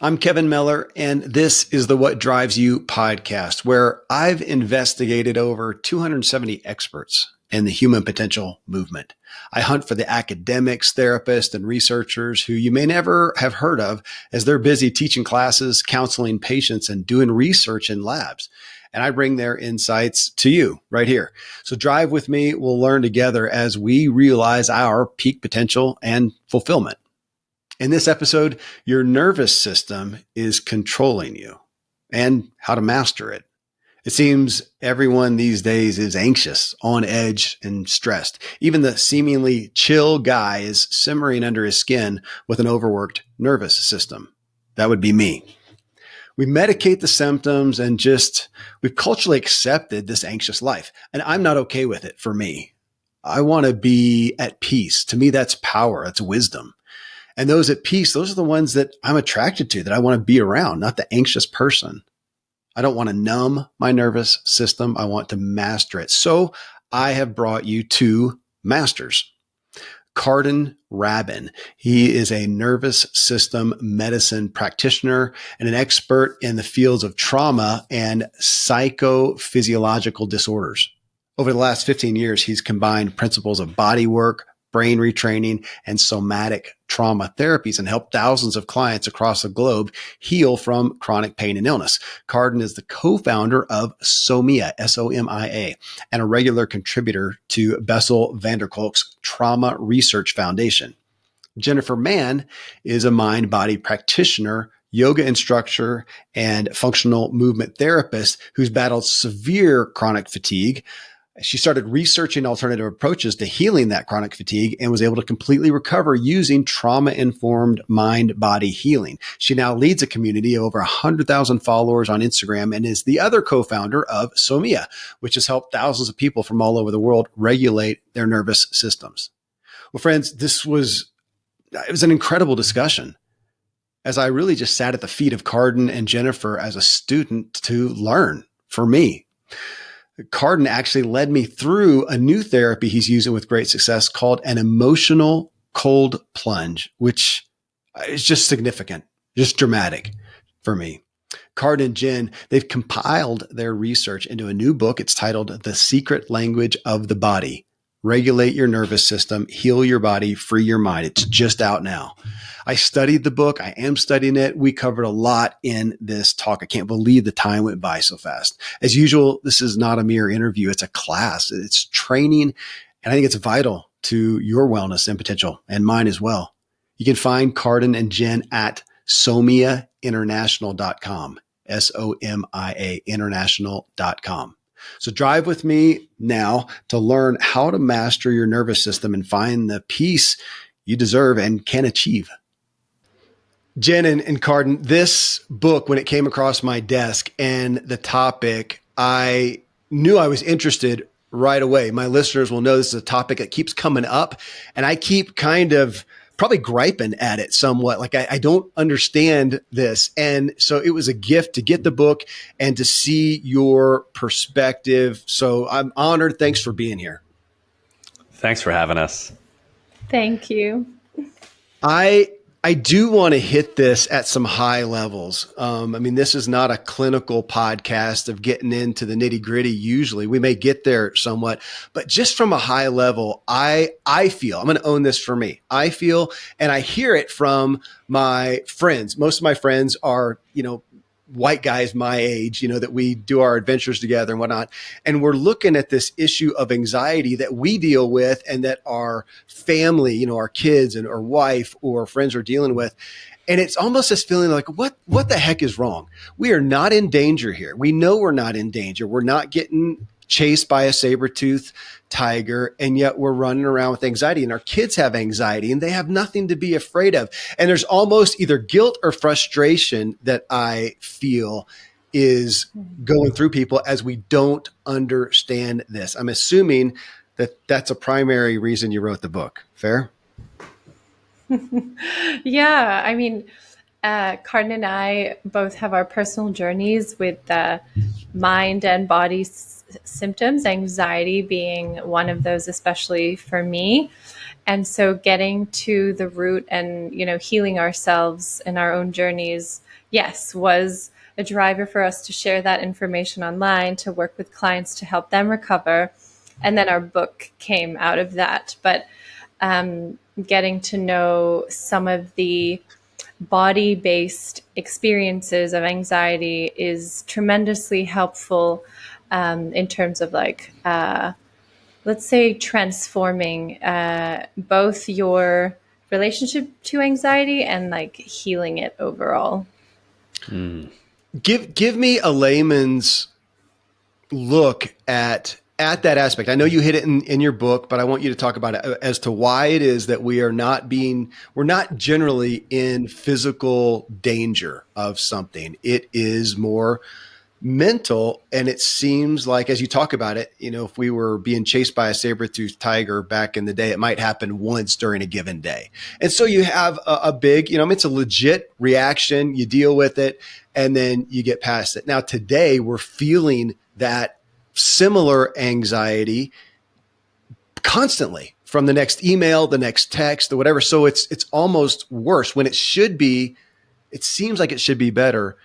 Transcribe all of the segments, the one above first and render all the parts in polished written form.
I'm Kevin Miller, and this is the What Drives You podcast, where I've investigated over 270 experts in the human potential movement. I hunt for the academics, therapists, and researchers who you may never have heard of as they're busy teaching classes, counseling patients, and doing research in labs. And I bring their insights to you right here. So drive with me. We'll learn together as we realize our peak potential and fulfillment. In this episode, your nervous system is controlling you and how to master it. It seems everyone these days is anxious, on edge, and stressed. Even the seemingly chill guy is simmering under his skin with an overworked nervous system. That would be me. We medicate the symptoms and we've culturally accepted this anxious life. And I'm not okay with it for me. I want to be at peace. To me, that's power. That's wisdom. And those at peace, those are the ones that I'm attracted to, that I want to be around, not the anxious person. I don't want to numb my nervous system. I want to master it. So I have brought you two masters. Karden Rabin. He is a nervous system medicine practitioner and an expert in the fields of trauma and psychophysiological disorders. Over the last 15 years, he's combined principles of body work, brain retraining, and somatic trauma therapies and helped thousands of clients across the globe heal from chronic pain and illness. Karden is the co-founder of SOMIA, S-O-M-I-A, and a regular contributor to Bessel van der Kolk's Trauma Research Foundation. Jennifer Mann is a mind-body practitioner, yoga instructor, and functional movement therapist who's battled severe chronic fatigue. She started researching alternative approaches to healing that chronic fatigue and was able to completely recover using trauma-informed mind-body healing. She now leads a community of over 100,000 followers on Instagram and is the other co-founder of SOMIA, which has helped thousands of people from all over the world regulate their nervous systems. Well, friends, it was an incredible discussion as I really just sat at the feet of Karden and Jennifer as a student to learn for me. Karden actually led me through a new therapy he's using with great success called an emotional cold plunge, which is just significant, just dramatic for me. Karden and Jen, they've compiled their research into a new book. It's titled The Secret Language of the Body. Regulate your nervous system, heal your body, free your mind. It's just out now. I studied the book. I am studying it. We covered a lot in this talk. I can't believe the time went by so fast. As usual, this is not a mere interview. It's a class. It's training. And I think it's vital to your wellness and potential and mine as well. You can find Karden and Jen at somiainternational.com, SOMIA international.com. So drive with me now to learn how to master your nervous system and find the peace you deserve and can achieve. Jen and Karden, this book, when it came across my desk and the topic, I knew I was interested right away. My listeners will know this is a topic that keeps coming up, and I keep kind of probably griping at it somewhat. Like I don't understand this. And so it was a gift to get the book and to see your perspective. So I'm honored. Thanks for being here. Thanks for having us. Thank you. I do want to hit this at some high levels. This is not a clinical podcast of getting into the nitty gritty. Usually we may get there somewhat, but just from a high level, I feel, I'm going to own this for me. I feel, and I hear it from my friends. Most of my friends are, white guys my age, that we do our adventures together and whatnot. And we're looking at this issue of anxiety that we deal with and that our family, our kids and our wife or friends are dealing with. And it's almost this feeling like, what the heck is wrong? We are not in danger here. We know we're not in danger. We're not getting chased by a saber-toothed tiger, and yet we're running around with anxiety, and our kids have anxiety and they have nothing to be afraid of. And there's almost either guilt or frustration that I feel is going through people as we don't understand this. I'm assuming that that's a primary reason you wrote the book. Fair? Yeah. Karden and I both have our personal journeys with mind and body symptoms, anxiety being one of those, especially for me. And so getting to the root and, healing ourselves in our own journeys, yes, was a driver for us to share that information online, to work with clients to help them recover. And then our book came out of that. But getting to know some of the body-based experiences of anxiety is tremendously helpful in terms of let's say transforming both your relationship to anxiety and like healing it overall. Give me a layman's look at that aspect. I know you hit it in your book, but I want you to talk about it as to why it is that we're not generally in physical danger of something. It is more mental. And it seems like, as you talk about it, if we were being chased by a saber-toothed tiger back in the day, it might happen once during a given day. And so you have a big, it's a legit reaction. You deal with it and then you get past it. Now, today we're feeling that similar anxiety constantly from the next email, the next text, or whatever. So it's almost worse when it should be. It seems like it should be better.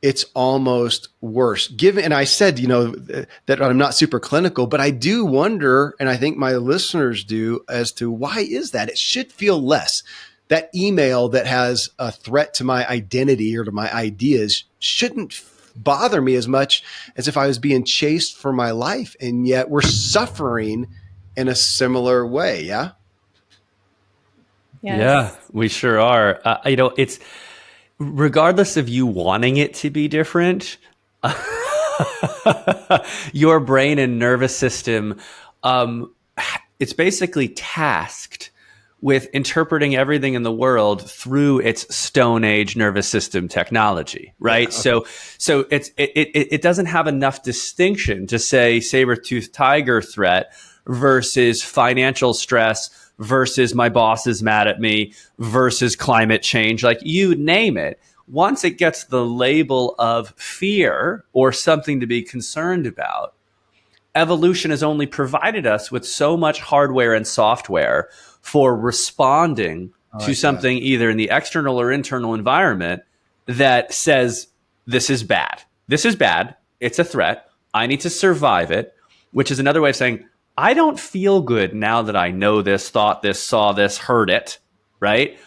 It's almost worse. And I said, that I'm not super clinical, but I do wonder, and I think my listeners do, as to why is that? It should feel less. That email that has a threat to my identity or to my ideas shouldn't bother me as much as if I was being chased for my life. And yet we're suffering in a similar way. Yeah. Yes. Yeah, we sure are. It's regardless of you wanting it to be different, your brain and nervous system, it's basically tasked with interpreting everything in the world through its Stone Age nervous system technology, right? Yeah, okay. So it doesn't have enough distinction to say saber-toothed tiger threat versus financial stress versus my boss is mad at me versus climate change, like you name it. Once it gets the label of fear or something to be concerned about, evolution has only provided us with so much hardware and software for responding to something either in the external or internal environment that says, this is bad. This is bad. It's a threat. I need to survive it, which is another way of saying, I don't feel good now that I know this, thought this, saw this, heard it, right?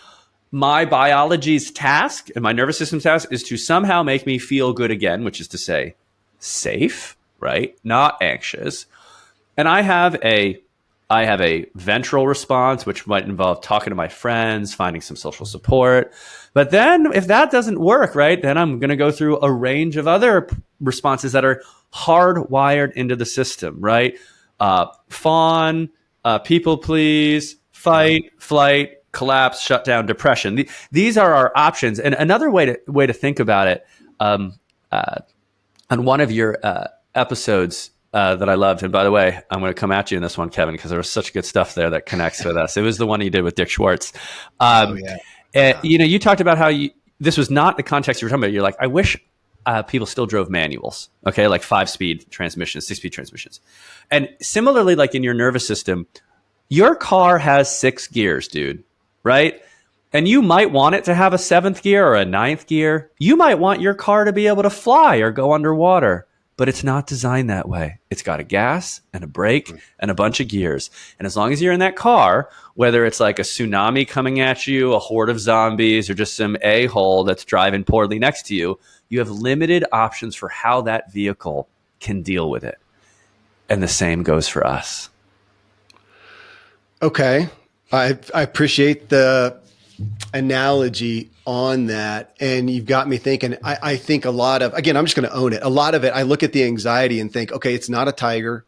My biology's task and my nervous system's task is to somehow make me feel good again, which is to say safe, right? Not anxious. And I have a ventral response, which might involve talking to my friends, finding some social support. But then if that doesn't work, right, then I'm going to go through a range of other responses that are hardwired into the system, right? Fawn, people please, fight, flight, collapse, shutdown, depression. These are our options. And another way to think about it, on one of your episodes that I loved, and by the way, I'm going to come at you in this one, Kevin, because there was such good stuff there that connects with us. It was the one you did with Dick Schwartz. You talked about how this was not the context you were talking about. You're like, I wish people still drove manuals, okay, like 5-speed transmissions, 6-speed transmissions. And similarly, like in your nervous system, your car has 6 gears, dude, right? And you might want it to have a 7th gear or a 9th gear. You might want your car to be able to fly or go underwater, but it's not designed that way. It's got a gas and a brake and a bunch of gears. And as long as you're in that car, whether it's like a tsunami coming at you, a horde of zombies, or just some a-hole that's driving poorly next to you, you have limited options for how that vehicle can deal with it. And the same goes for us. Okay. I appreciate the analogy on that. And you've got me thinking, I think a lot of, again, I'm just going to own it. A lot of it, I look at the anxiety and think, okay, it's not a tiger.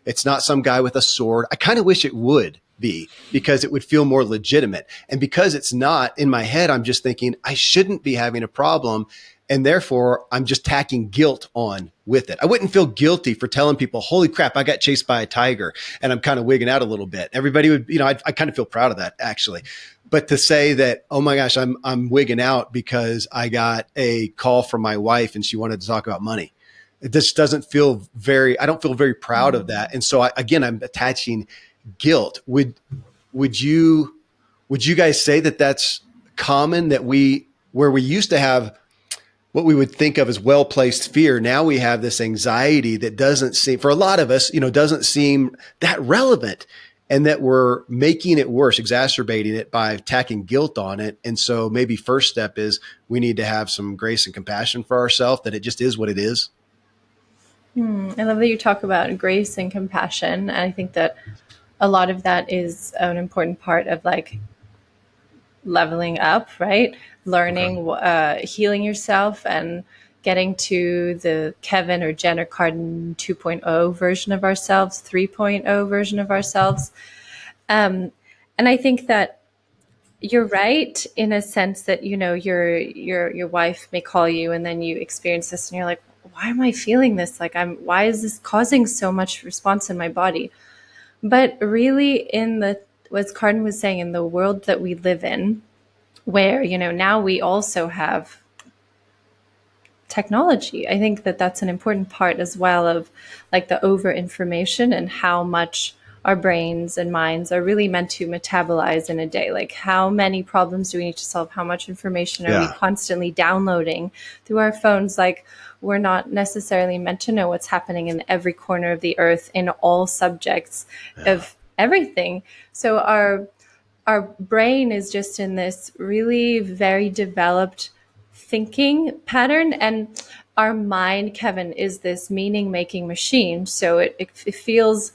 It's not some guy with a sword. I kind of wish it would be, because it would feel more legitimate. And because it's not, in my head, I'm just thinking I shouldn't be having a problem. And therefore, I'm just tacking guilt on with it. I wouldn't feel guilty for telling people, holy crap, I got chased by a tiger, and I'm kind of wigging out a little bit. Everybody would, I kind of feel proud of that, actually. But to say that, oh my gosh, I'm wigging out because I got a call from my wife and she wanted to talk about money. It just doesn't feel I don't feel very proud of that. And so I'm attaching guilt. Would would you guys say that that's common, that where we used to have what we would think of as well-placed fear, now we have this anxiety that doesn't seem, for a lot of us, doesn't seem that relevant, and that we're making it worse, exacerbating it by tacking guilt on it. And so maybe first step is we need to have some grace and compassion for ourselves, that it just is what it is. I love that you talk about grace and compassion. And I think that a lot of that is an important part of like leveling up, right? Learning, healing yourself, and getting to the Kevin or Jen or Karden 2.0 version of ourselves, 3.0 version of ourselves. And I think that you're right in a sense that, your wife may call you and then you experience this and you're like, why am I feeling this? Like, why is this causing so much response in my body? But really, as Karden was saying, in the world that we live in, where, now we also have technology, I think that that's an important part as well of like the over information and how much our brains and minds are really meant to metabolize in a day. Like, how many problems do we need to solve? How much information are we constantly downloading through our phones? Like, we're not necessarily meant to know what's happening in every corner of the earth in all subjects of everything. So our brain is just in this really very developed thinking pattern, and our mind, Kevin, is this meaning making machine. So it feels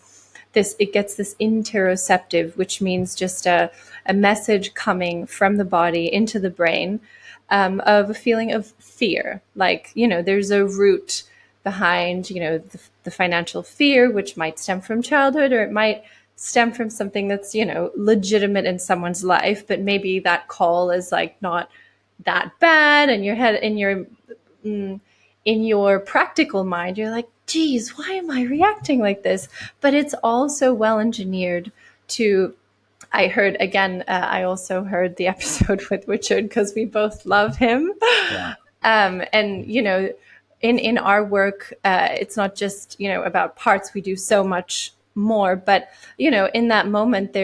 this, it gets this interoceptive, which means just a message coming from the body into the brain, of a feeling of fear. Like, there's a root behind, the financial fear, which might stem from childhood, or it might stem from something that's, legitimate in someone's life, but maybe that call is like not that bad. And your head, in your practical mind, you're like, geez, why am I reacting like this? But it's also well engineered to, I heard again, I also heard the episode with Richard because we both love him. Yeah. And, in our work, it's not just, about parts. We do so much more, but, in that moment,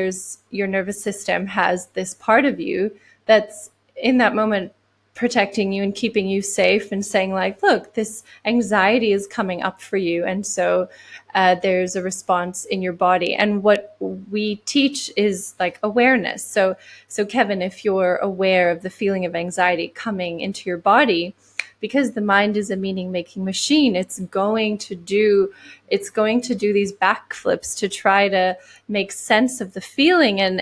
your nervous system has this part of you that's in that moment protecting you and keeping you safe and saying like, look, this anxiety is coming up for you. And so there's a response in your body. And what we teach is like awareness. So Kevin, if you're aware of the feeling of anxiety coming into your body, because the mind is a meaning making machine, it's going to do these backflips to try to make sense of the feeling, and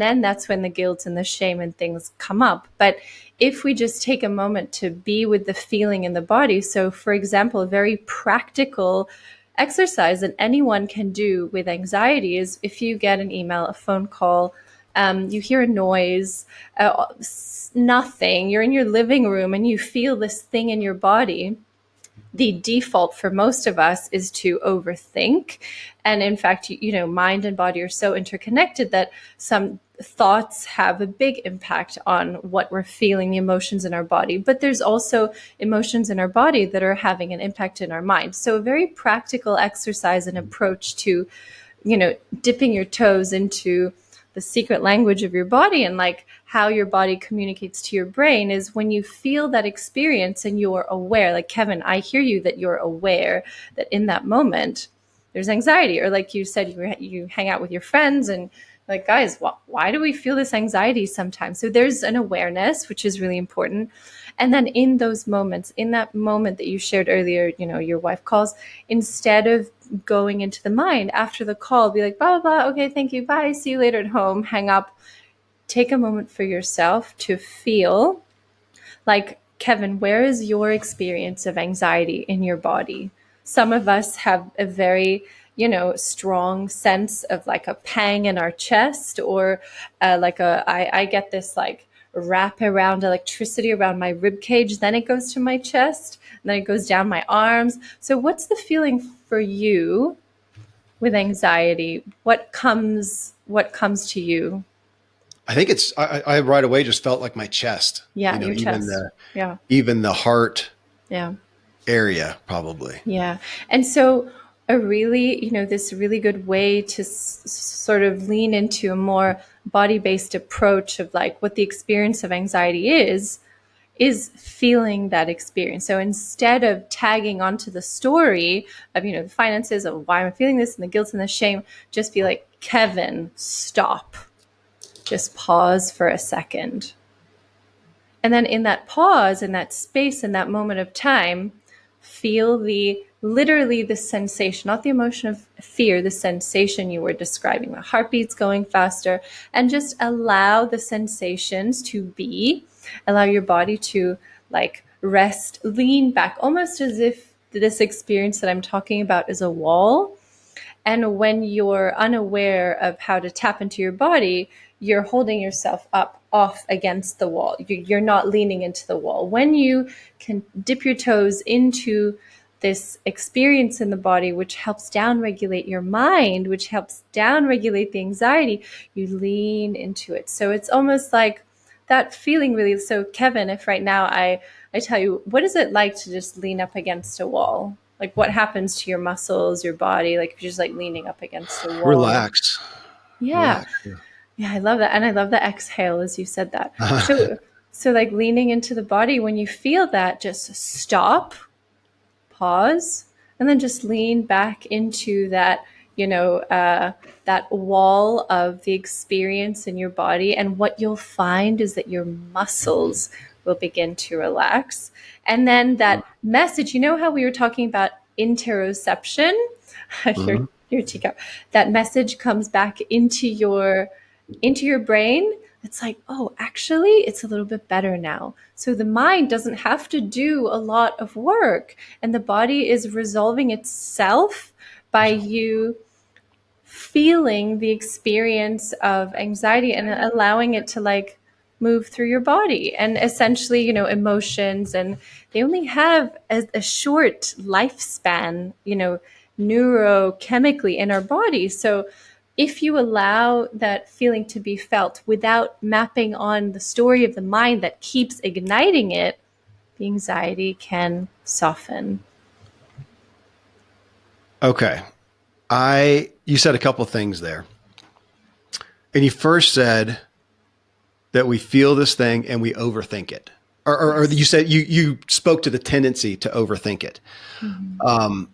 then that's when the guilt and the shame and things come up. But if we just take a moment to be with the feeling in the body, so for example, a very practical exercise that anyone can do with anxiety is, if you get an email, a phone call, you hear a noise, nothing, you're in your living room and you feel this thing in your body, the default for most of us is to overthink. And in fact, mind and body are so interconnected that some thoughts have a big impact on what we're feeling, the emotions in our body. But there's also emotions in our body that are having an impact in our mind. So a very practical exercise and approach to, dipping your toes into the secret language of your body and like how your body communicates to your brain is when you feel that experience and you're aware, like Kevin, I hear you, that you're aware that in that moment there's anxiety, or like you said, you hang out with your friends and like, guys, why do we feel this anxiety sometimes? So there's an awareness, which is really important. And then in those moments, in that moment that you shared earlier, your wife calls, instead of going into the mind after the call, be like, blah, blah, blah, okay, thank you, bye, see you later at home, hang up. Take a moment for yourself to feel like, Kevin, where is your experience of anxiety in your body? Some of us have a very, strong sense of like a pang in our chest, or I get this like wrap around electricity around my rib cage, then it goes to my chest, and then it goes down my arms. So what's the feeling for you with anxiety? What comes to you? I think I right away just felt like my chest. Yeah, your even chest. even the heart Yeah. area probably. Yeah. And so a really, this really good way to sort of lean into a more body-based approach of like what the experience of anxiety is feeling that experience. So instead of tagging onto the story of, the finances of why I'm feeling this and the guilt and the shame, just be like, Kevin, stop. Just pause for a second. And then in that pause, in that space, in that moment of time, feel literally the sensation, not the emotion of fear, the sensation you were describing, the heartbeats going faster, and just allow the sensations to be, allow your body to like rest, lean back, almost as if this experience that I'm talking about is a wall. And when you're unaware of how to tap into your body, you're holding yourself up off against the wall. You're not leaning into the wall. When you can dip your toes into this experience in the body, which helps downregulate your mind, which helps downregulate the anxiety, you lean into it. So it's almost like that feeling really. So Kevin, if right now I tell you, what is it like to just lean up against a wall? Like what happens to your muscles, your body? Like if you're just like leaning up against a wall. Relax. Yeah. Relax. Yeah, I love that. And I love the exhale as you said that. So like leaning into the body, when you feel that, just stop, pause, and then just lean back into that, that wall of the experience in your body. And what you'll find is that your muscles will begin to relax. And then that message, how we were talking about interoception, your teacup, that message comes back into your brain. It's like, oh, actually, it's a little bit better now. So the mind doesn't have to do a lot of work, and the body is resolving itself by you feeling the experience of anxiety and allowing it to like move through your body. And essentially, emotions, and they only have a short lifespan, neurochemically in our body. So if you allow that feeling to be felt without mapping on the story of the mind that keeps igniting it, the anxiety can soften. Okay. You said a couple things there. And you first said that we feel this thing and we overthink it. Or you said you spoke to the tendency to overthink it. Mm-hmm.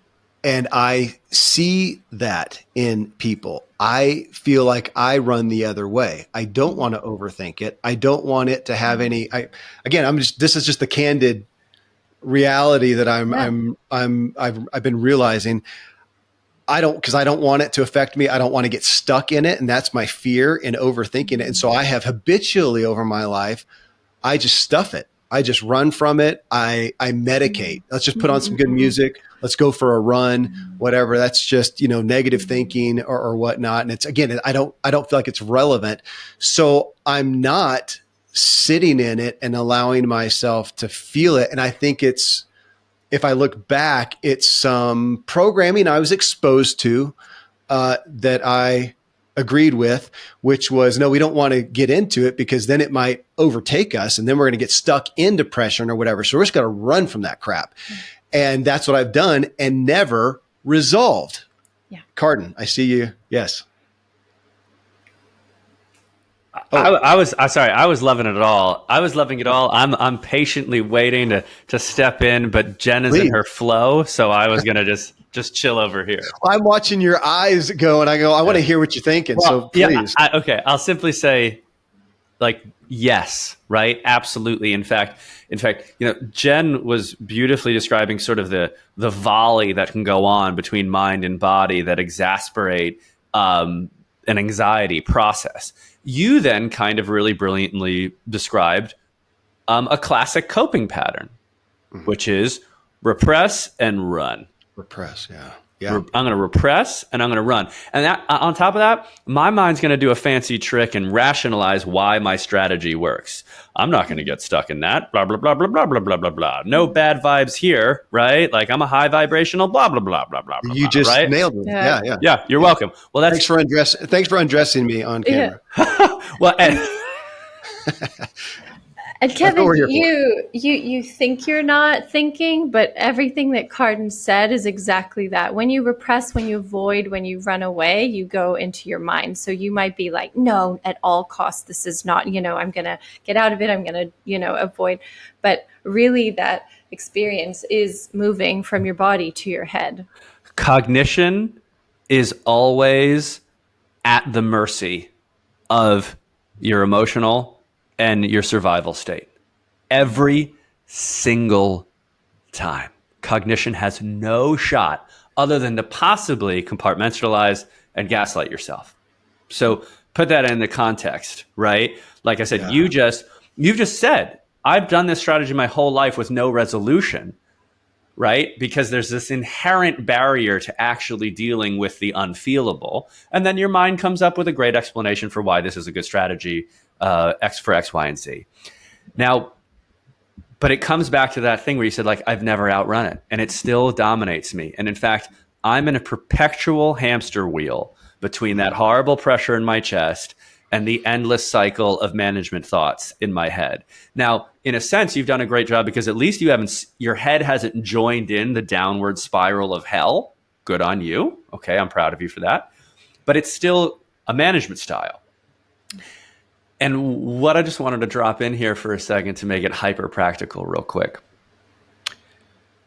And I see that in people. I feel like I run the other way. I don't want to overthink it. I don't want it to have any. This is just the candid reality that I've been realizing. Because I don't want it to affect me. I don't want to get stuck in it, and that's my fear in overthinking it. And so I have habitually over my life, I just stuff it. I just run from it. I medicate. Let's just put on some good music. Let's go for a run, whatever. That's just, negative thinking or whatnot. And it's, again, I don't feel like it's relevant. So I'm not sitting in it and allowing myself to feel it. And I think if I look back, it's some programming I was exposed to that I agreed with, which was, no, we don't want to get into it because then it might overtake us and then we're going to get stuck in depression or whatever. So we're just going to run from that crap. And that's what I've done and never resolved. Yeah. Karden, I see you. Yes. I was loving it all. I was loving it all. I'm patiently waiting to step in, but Jen is in her flow. So I was going to just chill over here. I'm watching your eyes go and I want to hear what you're thinking. Well, so please. Yeah, okay. I'll simply say yes, right? Absolutely. In fact, Jen was beautifully describing sort of the volley that can go on between mind and body that exasperate an anxiety process. You then kind of really brilliantly described a classic coping pattern, which is repress and run. Repress, yeah. I'm going to repress and I'm going to run. And that, on top of that, my mind's going to do a fancy trick and rationalize why my strategy works. I'm not going to get stuck in that. Blah, blah, blah, blah, blah, blah, blah, blah, blah. No bad vibes here, right? Like I'm a high vibrational blah, blah, blah, blah, blah, blah. You just right? nailed it. Yeah. Yeah, you're welcome. Well, that's thanks for undressing me on camera. Well, And That's what Kevin, we're here for. you think you're not thinking, but everything that Karden said is exactly that. When you repress, when you avoid, when you run away, you go into your mind. So you might be like, no, at all costs, this is not, I'm going to get out of it. I'm going to, avoid. But really that experience is moving from your body to your head. Cognition is always at the mercy of your emotional and your survival state. Every single time. Cognition has no shot other than to possibly compartmentalize and gaslight yourself. So put that in the context, right? Like I said, Yeah. you've just said, I've done this strategy my whole life with no resolution, right? Because there's this inherent barrier to actually dealing with the unfeelable. And then your mind comes up with a great explanation for why this is a good strategy, X for X, Y, and Z. Now, but it comes back to that thing where you said, like, I've never outrun it, and it still dominates me. And in fact, I'm in a perpetual hamster wheel between that horrible pressure in my chest and the endless cycle of management thoughts in my head. Now, in a sense, you've done a great job because at least your head hasn't joined in the downward spiral of hell. Good on you. Okay, I'm proud of you for that. But it's still a management style. And what I just wanted to drop in here for a second to make it hyper practical real quick.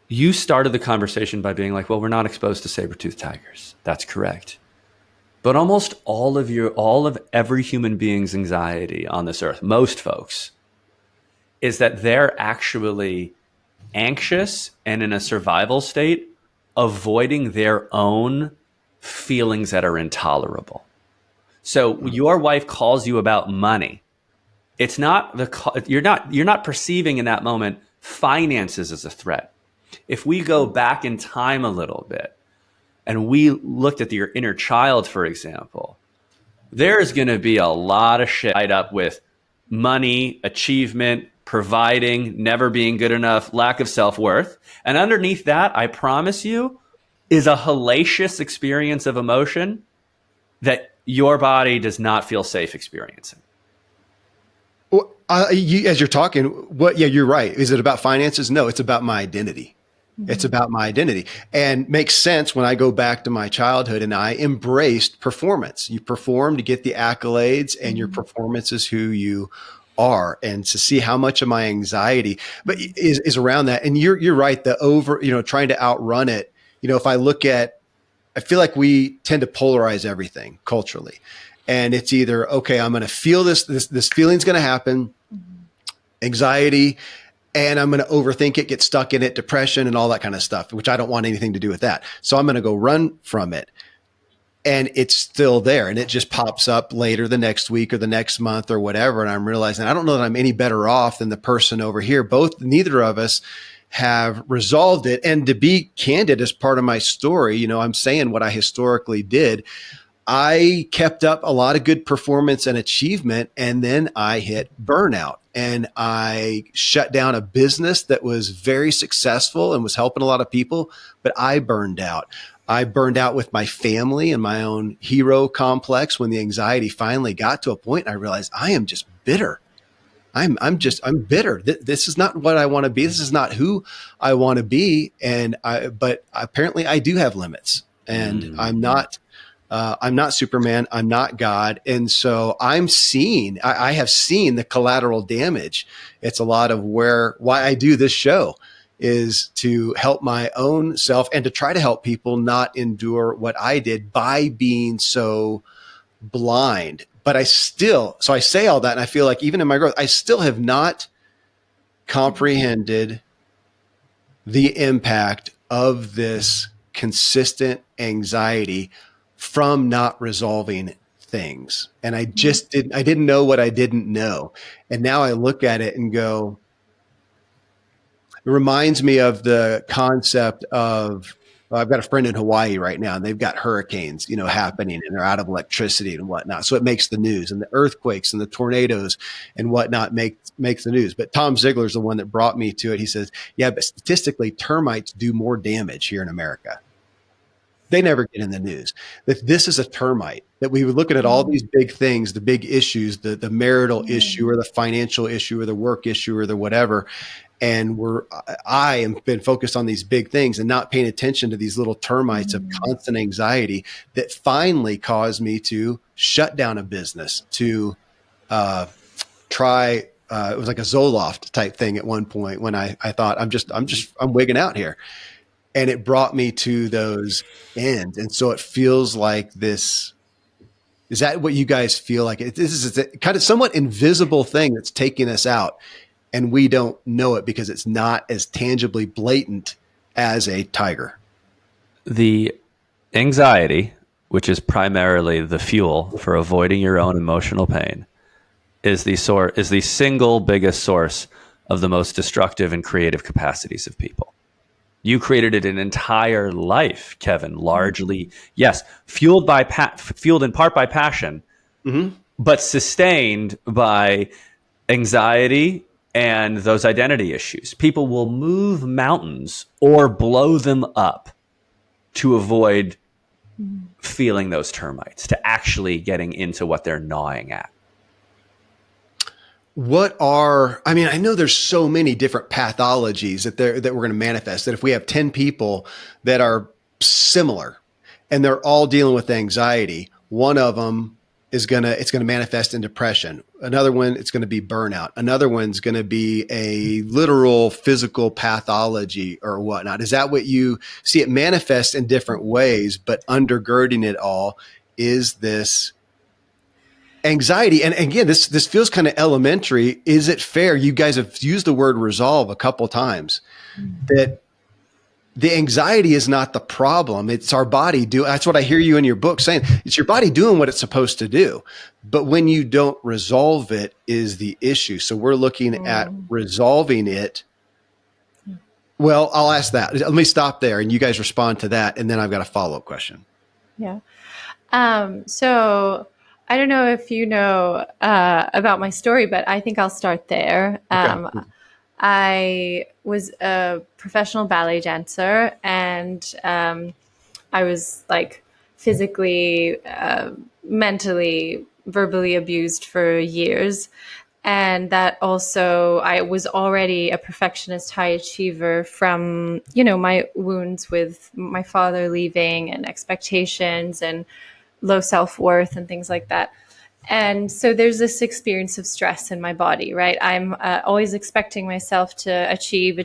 You started the conversation by being like, well, we're not exposed to saber-toothed tigers. That's correct. But almost all of every human being's anxiety on this earth, most folks, is that they're actually anxious and in a survival state, avoiding their own feelings that are intolerable. So your wife calls you about money. It's not you're not perceiving in that moment finances as a threat. If we go back in time a little bit and we looked at your inner child, for example, there's going to be a lot of shit tied up with money, achievement, providing, never being good enough, lack of self-worth. And underneath that, I promise you, is a hellacious experience of emotion that your body does not feel safe experiencing. Well, as you're talking, yeah, you're right. Is it about finances? No, it's about my identity. Mm-hmm. It's about my identity, and makes sense when I go back to my childhood and I embraced performance. You perform to get the accolades, and your performance is who you are. And to see how much of my anxiety, but is around that. And you're right. Trying to outrun it. If I look at, I feel like we tend to polarize everything culturally. And it's either, okay, I'm going to feel this feeling's going to happen, anxiety, and I'm going to overthink it, get stuck in it, depression and all that kind of stuff, which I don't want anything to do with that. So I'm going to go run from it. And it's still there. And it just pops up later the next week or the next month or whatever. And I'm realizing, I don't know that I'm any better off than the person over here. Neither of us have resolved it. And to be candid, as part of my story, I'm saying what I historically did. I kept up a lot of good performance and achievement, and then I hit burnout, and I shut down a business that was very successful and was helping a lot of people, but I burned out. I burned out with my family and my own hero complex when the anxiety finally got to a point. I realized I am just bitter. I'm bitter. This is not what I want to be. This is not who I want to be. But apparently I do have limits, and I'm not Superman. I'm not God. And so I have seen the collateral damage. It's a lot of why I do this show is to help my own self and to try to help people not endure what I did by being so blind. But so I say all that, and I feel like even in my growth, I still have not comprehended the impact of this consistent anxiety from not resolving things. And I didn't know what I didn't know. And now I look at it and go, it reminds me of the concept of, I've got a friend in Hawaii right now, and they've got hurricanes, happening, and they're out of electricity and whatnot. So it makes the news, and the earthquakes and the tornadoes and whatnot makes the news. But Tom Ziegler's the one that brought me to it. He says, yeah, but statistically termites do more damage here in America. They never get in the news. That this is a termite, that we were looking at all these big things, the big issues, the marital issue or the financial issue or the work issue or the whatever. And I am been focused on these big things and not paying attention to these little termites of constant anxiety that finally caused me to shut down a business, to try. It was like a Zoloft type thing at one point when I thought I'm wigging out here. And it brought me to those ends. And so it feels like this. Is that what you guys feel like? This is a kind of somewhat invisible thing that's taking us out, and we don't know it because it's not as tangibly blatant as a tiger. The anxiety, which is primarily the fuel for avoiding your own emotional pain, is the single biggest source of the most destructive and creative capacities of people. You created an entire life, Kevin, largely, yes, fueled in part by passion, but sustained by anxiety and those identity issues. People will move mountains or blow them up to avoid feeling those termites, to actually getting into what they're gnawing at. I know there's so many different pathologies that we're going to manifest, that if we have 10 people that are similar and they're all dealing with anxiety, one of them it's going to manifest in depression. Another one, it's going to be burnout. Another one's going to be a literal physical pathology or whatnot. Is that what you see? It manifests in different ways, but undergirding it all is this anxiety. And again, this feels kind of elementary. Is it fair? You guys have used the word resolve a couple of times, that the anxiety is not the problem. It's our body that's what I hear you in your book saying. It's your body doing what it's supposed to do. But when you don't resolve it is the issue. So we're looking at resolving it. Well, I'll ask that. Let me stop there and you guys respond to that. And then I've got a follow-up question. Yeah. So I don't know if you know about my story, but I think I'll start there. Okay. I was a professional ballet dancer, and I was like physically, mentally, verbally abused for years. And that also, I was already a perfectionist, high achiever from, my wounds with my father leaving and expectations and low self-worth and things like that. And so there's this experience of stress in my body, right? I'm always expecting myself to achieve.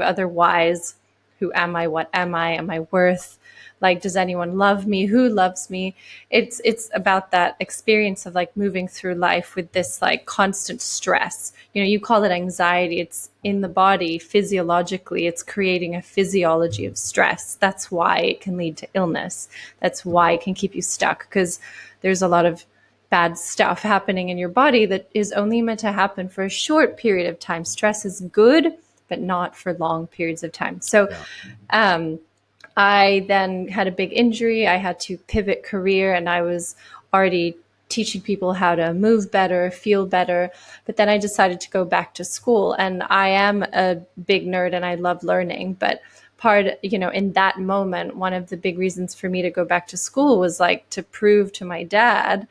Otherwise, who am I? What am I? Am I worth? Like, does anyone love me? Who loves me? It's about that experience of like moving through life with this like constant stress. You call it anxiety. It's in the body physiologically. It's creating a physiology of stress. That's why it can lead to illness. That's why it can keep you stuck, because there's a lot of bad stuff happening in your body that is only meant to happen for a short period of time. Stress is good, but not for long periods of time. So, I then had a big injury. I had to pivot career, and I was already teaching people how to move better, feel better. But then I decided to go back to school, and I am a big nerd and I love learning. But in that moment, one of the big reasons for me to go back to school was like to prove to my dad,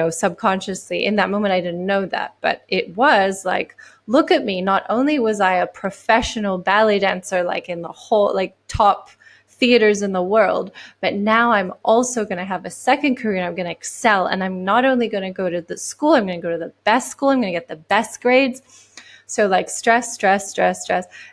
subconsciously. In that moment, I didn't know that, but it was like, look at me. Not only was I a professional ballet dancer, like in the whole, like top theaters in the world, but now I'm also going to have a second career and I'm going to excel. And I'm not only going to go to the school, I'm going to go to the best school. I'm going to get the best grades. So like stress.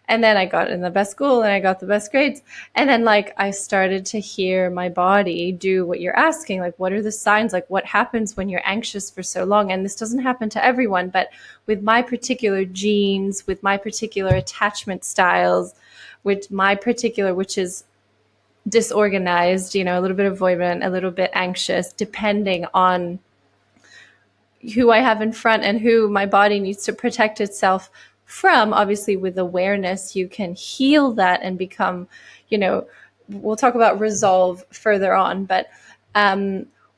And then I got in the best school and I got the best grades. And then like I started to hear my body do what you're asking. Like, what are the signs? Like, what happens when you're anxious for so long? And this doesn't happen to everyone, but with my particular genes, with my particular attachment styles, with my particular, which is disorganized, a little bit avoidant, a little bit anxious, depending on who I have in front and who my body needs to protect itself from. Obviously, with awareness, you can heal that and become, we'll talk about resolve further on. But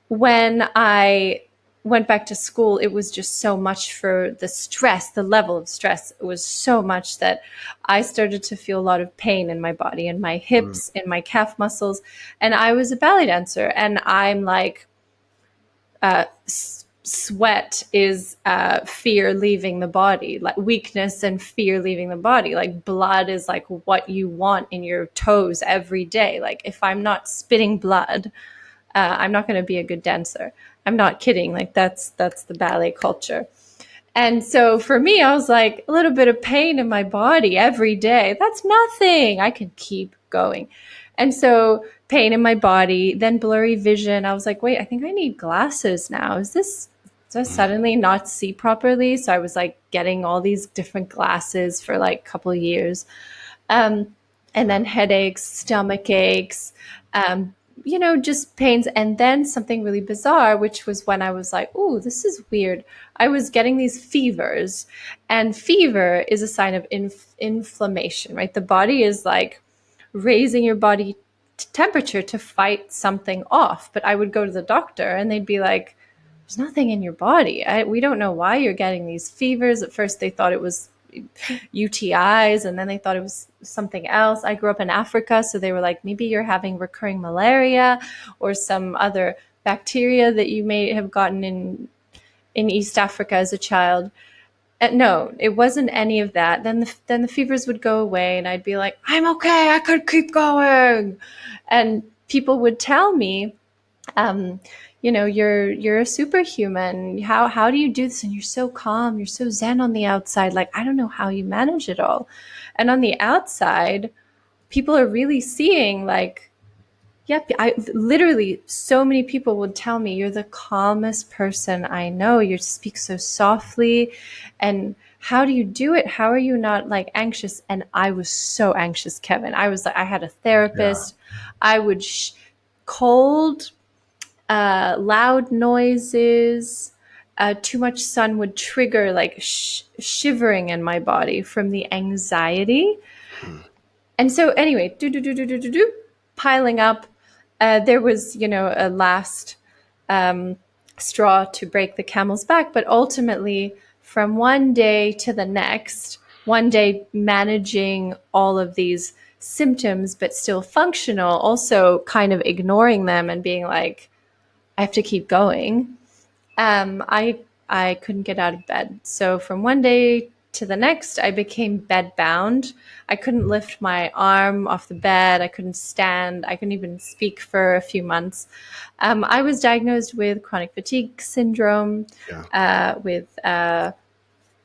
when I went back to school, it was just so much for the stress, the level of stress. It was so much that I started to feel a lot of pain in my body, in my hips, in my calf muscles. And I was a ballet dancer, and I'm like, sweat is fear leaving the body, like weakness and fear leaving the body. Like blood is like what you want in your toes every day. Like if I'm not spitting blood, I'm not going to be a good dancer. I'm not kidding. Like that's the ballet culture. And so for me, I was like, a little bit of pain in my body every day, that's nothing. I can keep going. And so pain in my body, then blurry vision. I was like, wait, I think I need glasses now. So I suddenly not see properly? So I was like getting all these different glasses for like a couple of years. And then headaches, stomach aches, just pains. And then something really bizarre, which was when I was like, oh, this is weird. I was getting these fevers, and fever is a sign of inflammation, right? The body is like raising your body temperature to fight something off. But I would go to the doctor and they'd be like, there's nothing in your body. We don't know why you're getting these fevers. At first they thought it was UTIs, and then they thought it was something else. I grew up in Africa, so they were like, maybe you're having recurring malaria or some other bacteria that you may have gotten in East Africa as a child. No, it wasn't any of that. Then the fevers would go away, and I'd be like, I'm okay, I could keep going. And people would tell me, you're a superhuman. How do you do this? And you're so calm, you're so zen on the outside. Like, I don't know how you manage it all. And on the outside, people are really seeing like, yep, I literally, so many people would tell me, you're the calmest person I know. You speak so softly. And how do you do it? How are you not like anxious? And I was so anxious, Kevin. I was like, I had a therapist. I would cold, loud noises, too much sun would trigger like shivering in my body from the anxiety. And so anyway, piling up, there was, a last straw to break the camel's back. But ultimately, from one day to the next, one day managing all of these symptoms, but still functional, also kind of ignoring them and being like, I have to keep going. I couldn't get out of bed. So from one day to the next, I became bedbound. I couldn't lift my arm off the bed. I couldn't stand. I couldn't even speak for a few months. I was diagnosed with chronic fatigue syndrome, with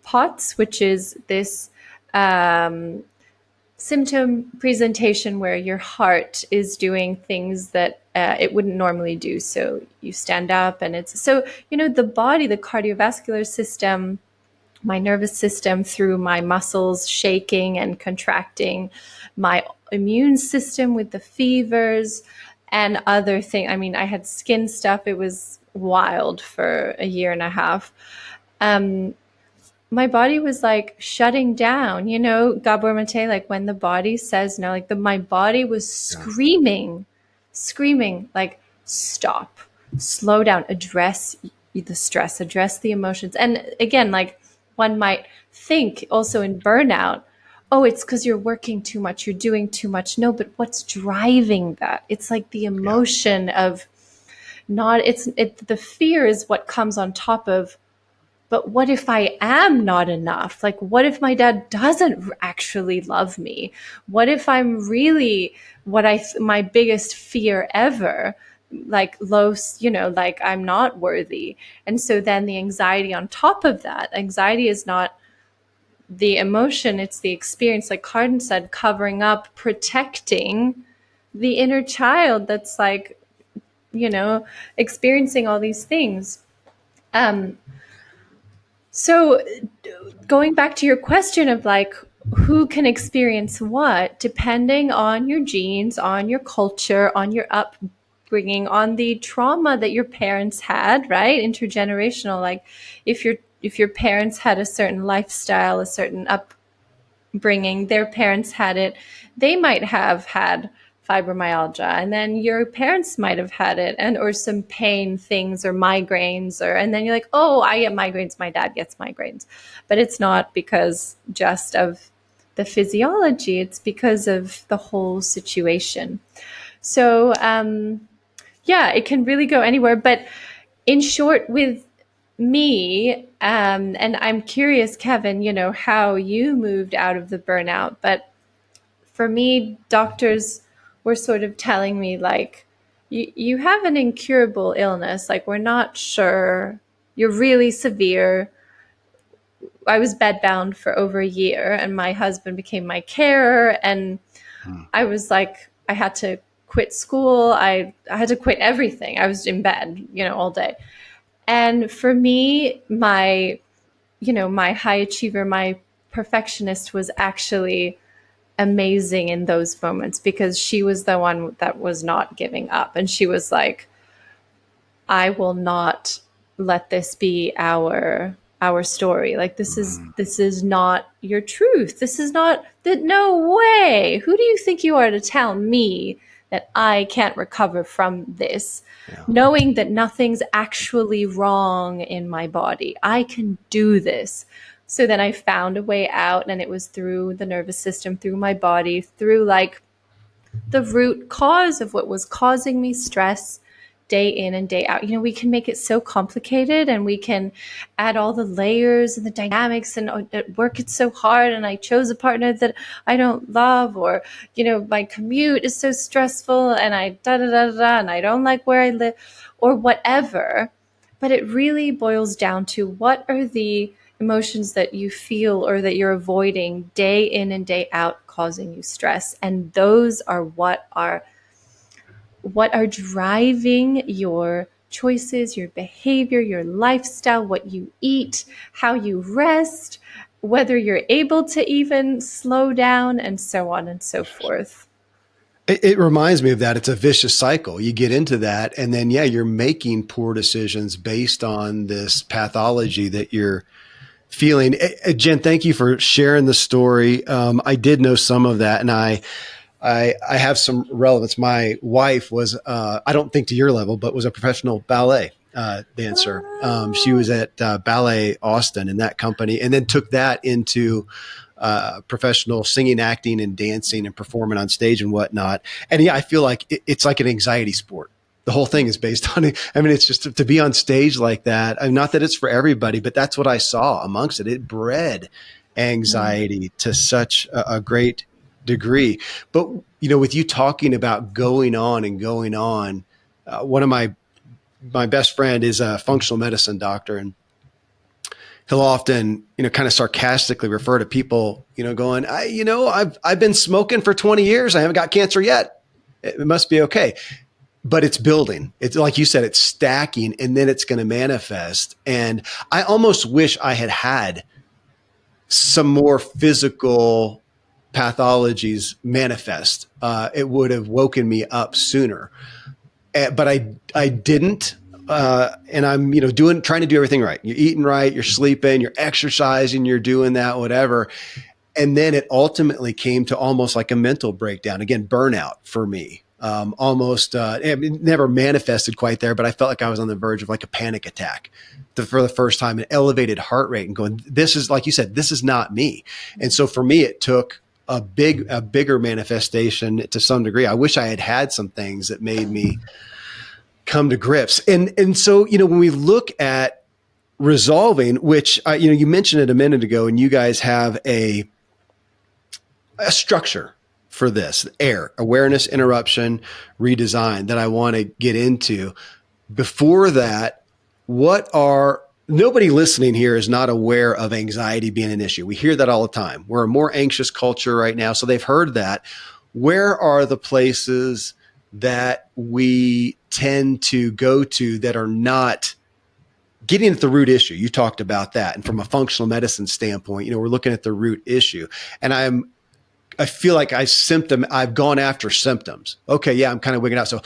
POTS, which is this symptom presentation where your heart is doing things that it wouldn't normally do. So you stand up, and it's so, the body, the cardiovascular system, my nervous system through my muscles shaking and contracting, my immune system with the fevers and other things. I mean, I had skin stuff. It was wild for a year and a half. My body was like shutting down, Gabor Mate, like when the body says no, like my body was screaming, like, stop, slow down, address the stress, address the emotions. And again, like one might think also in burnout, oh, it's because you're working too much, you're doing too much. No, but what's driving that? It's like the emotion of the fear is what comes on top of, but what if I am not enough? Like, what if my dad doesn't actually love me? What if I'm really my biggest fear ever, like low, like I'm not worthy. And so then the anxiety on top of that, anxiety is not the emotion, it's the experience, like Karden said, covering up, protecting the inner child that's like, experiencing all these things. So going back to your question of like, who can experience what, depending on your genes, on your culture, on your upbringing, on the trauma that your parents had, right? Intergenerational. Like if your parents had a certain lifestyle, a certain upbringing, their parents had it, they might have had fibromyalgia, and then your parents might have had it, and or some pain things or migraines, or and then you're like, oh, I get migraines, my dad gets migraines. But it's not because just of the physiology, it's because of the whole situation. So yeah, it can really go anywhere. But in short, with me, and I'm curious, Kevin, how you moved out of the burnout. But for me, doctors were sort of telling me, like, you have an incurable illness. Like, we're not sure. You're really severe. I was bedbound for over a year, and my husband became my carer. And I was like, I had to quit school. I had to quit everything. I was in bed, all day. And for me, my high achiever, my perfectionist was actually amazing in those moments, because she was the one that was not giving up. And she was like, I will not let this be our story. Like, this is not your truth. This is not that. No way. Who do you think you are to tell me that I can't recover from this? Yeah. Knowing that nothing's actually wrong in my body. I can do this. So then I found a way out, and it was through the nervous system, through my body, through like the root cause of what was causing me stress day in and day out. We can make it so complicated, and we can add all the layers and the dynamics, and at work it's so hard, and I chose a partner that I don't love, or my commute is so stressful, and I and I don't like where I live, or whatever. But it really boils down to, what are the emotions that you feel or that you're avoiding day in and day out causing you stress? And those are what are driving your choices, your behavior, your lifestyle, what you eat, how you rest, whether you're able to even slow down, and so on and so forth. It reminds me of that. It's a vicious cycle. You get into that, and then, you're making poor decisions based on this pathology that you're feeling. Jen, thank you for sharing the story. I did know some of that, and I have some relevance. My wife was, I don't think to your level, but was a professional ballet dancer. She was at Ballet Austin in that company, and then took that into professional singing, acting, and dancing, and performing on stage and whatnot. And I feel like it's like an anxiety sport. The whole thing is based on it. I mean, it's just to be on stage like that. I mean, not that it's for everybody, but that's what I saw amongst it. It bred anxiety to such a great degree. But, with you talking about going on and going on, one of my best friend is a functional medicine doctor, and he'll often, kind of sarcastically refer to people, going, I've been smoking for 20 years. I haven't got cancer yet. It must be okay. But it's building. It's like you said, it's stacking, and then it's going to manifest. And I almost wish I had some more physical pathologies manifest. It would have woken me up sooner. But I didn't. And I'm, trying to do everything right. You're eating right, you're sleeping, you're exercising, you're doing that, whatever. And then it ultimately came to almost like a mental breakdown. Again, burnout for me. It never manifested quite there, but I felt like I was on the verge of like a panic attack for the first time, an elevated heart rate, and going, this is, like you said, this is not me. And so for me, it took a bigger manifestation to some degree. I wish I had some things that made me come to grips. And so, when we look at resolving, which, you mentioned it a minute ago, and you guys have a structure for this, awareness, interruption, redesign, that I want to get into. Before that, nobody listening here is not aware of anxiety being an issue. We hear that all the time. We're a more anxious culture right now, so they've heard that. Where are the places that we tend to go to that are not getting at the root issue? You talked about that. And from a functional medicine standpoint, we're looking at the root issue. And I'm I feel like I've gone after symptoms. Okay. Yeah. I'm kind of wigging out. So,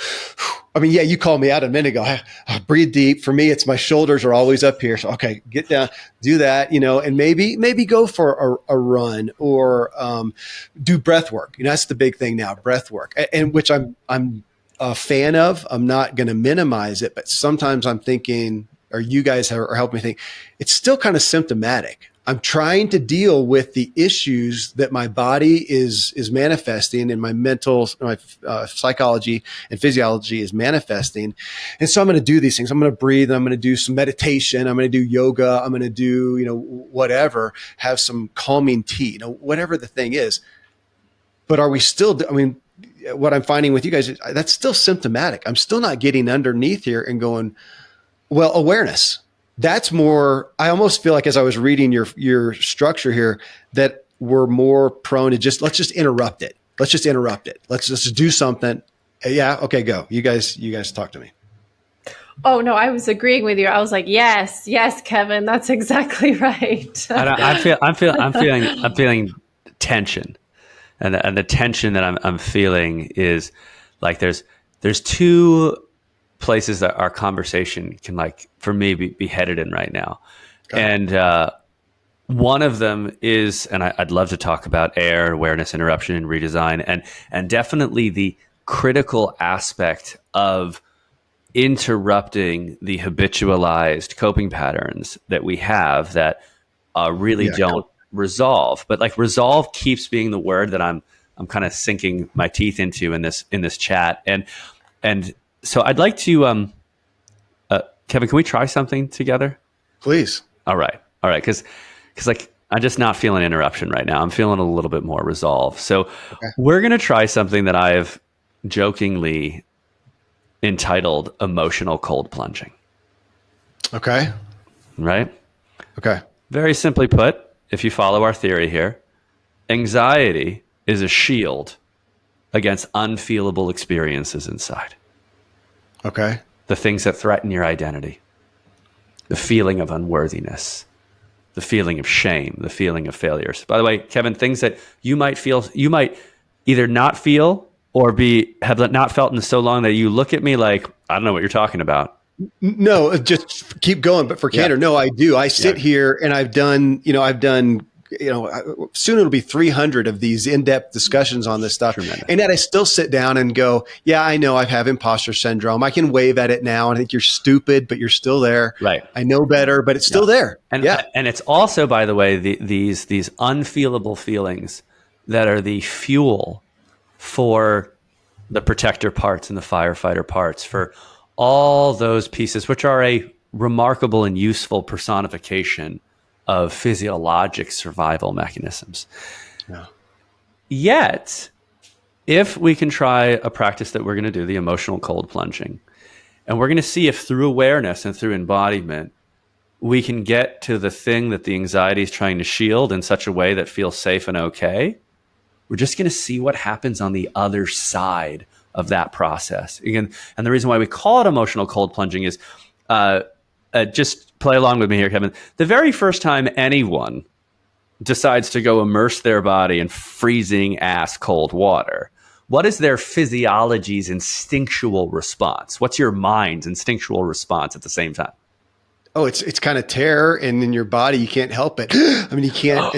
I mean, yeah, you called me out a minute ago. I breathe deep. For me, it's my shoulders are always up here. So, okay, get down, do that, and maybe go for a run or do breath work. That's the big thing now, breath work, and which I'm a fan of. I'm not going to minimize it, but sometimes I'm thinking, or you guys are helping me think, it's still kind of symptomatic. I'm trying to deal with the issues that my body is manifesting, and my mental, my psychology and physiology is manifesting. And so I'm going to do these things. I'm going to breathe. I'm going to do some meditation. I'm going to do yoga. I'm going to do, whatever, have some calming tea, whatever the thing is. But are we still, what I'm finding with you guys, is that's still symptomatic. I'm still not getting underneath here and going, well, awareness. That's more, I almost feel like as I was reading your structure here, that we're more prone to let's just interrupt it. Let's just interrupt it. Let's just do something. Yeah. Okay, go. You guys talk to me. Oh no, I was agreeing with you. I was like, yes, Kevin, that's exactly right. I'm feeling tension, and the tension that I'm feeling is like there's two places that our conversation can, like, for me, be headed in right now. Okay. And one of them is, and I'd love to talk about AIR, awareness, interruption, and redesign, and definitely the critical aspect of interrupting the habitualized coping patterns that we have that really don't resolve. But like, resolve keeps being the word that I'm kind of sinking my teeth into in this chat. And so I'd like to, Kevin, can we try something together? Please. All right. Because like, I'm just not feeling interruption right now. I'm feeling a little bit more resolve. So We're going to try something that I have jokingly entitled emotional cold plunging. Okay. Right? Okay. Very simply put, if you follow our theory here, anxiety is a shield against unfeelable experiences inside. Okay. The things that threaten your identity, the feeling of unworthiness, the feeling of shame, the feeling of failures. By the way, Kevin, things that you might either not feel or have not felt in so long that you look at me like, I don't know what you're talking about. No, just keep going. But for candor, no, I do. I sit here and I've done, soon it'll be 300 of these in-depth discussions on this stuff. Tremendous. And yet I still sit down and go, yeah, I know I have imposter syndrome. I can wave at it now and I think you're stupid, but you're still there. Right. I know better, but it's still there. And it's also, by the way, these unfeelable feelings that are the fuel for the protector parts and the firefighter parts, for all those pieces, which are a remarkable and useful personification of physiologic survival mechanisms. Yeah. Yet, if we can try a practice that we're going to do, the emotional cold plunging, and we're going to see if through awareness and through embodiment, we can get to the thing that the anxiety is trying to shield in such a way that feels safe and okay, we're just going to see what happens on the other side of that process. Again, and the reason why we call it emotional cold plunging is, just play along with me here, Kevin. The very first time anyone decides to go immerse their body in freezing ass cold water, what is their physiology's instinctual response? What's your mind's instinctual response at the same time? Oh, it's kind of terror, and in your body, you can't help it. I mean, you can't,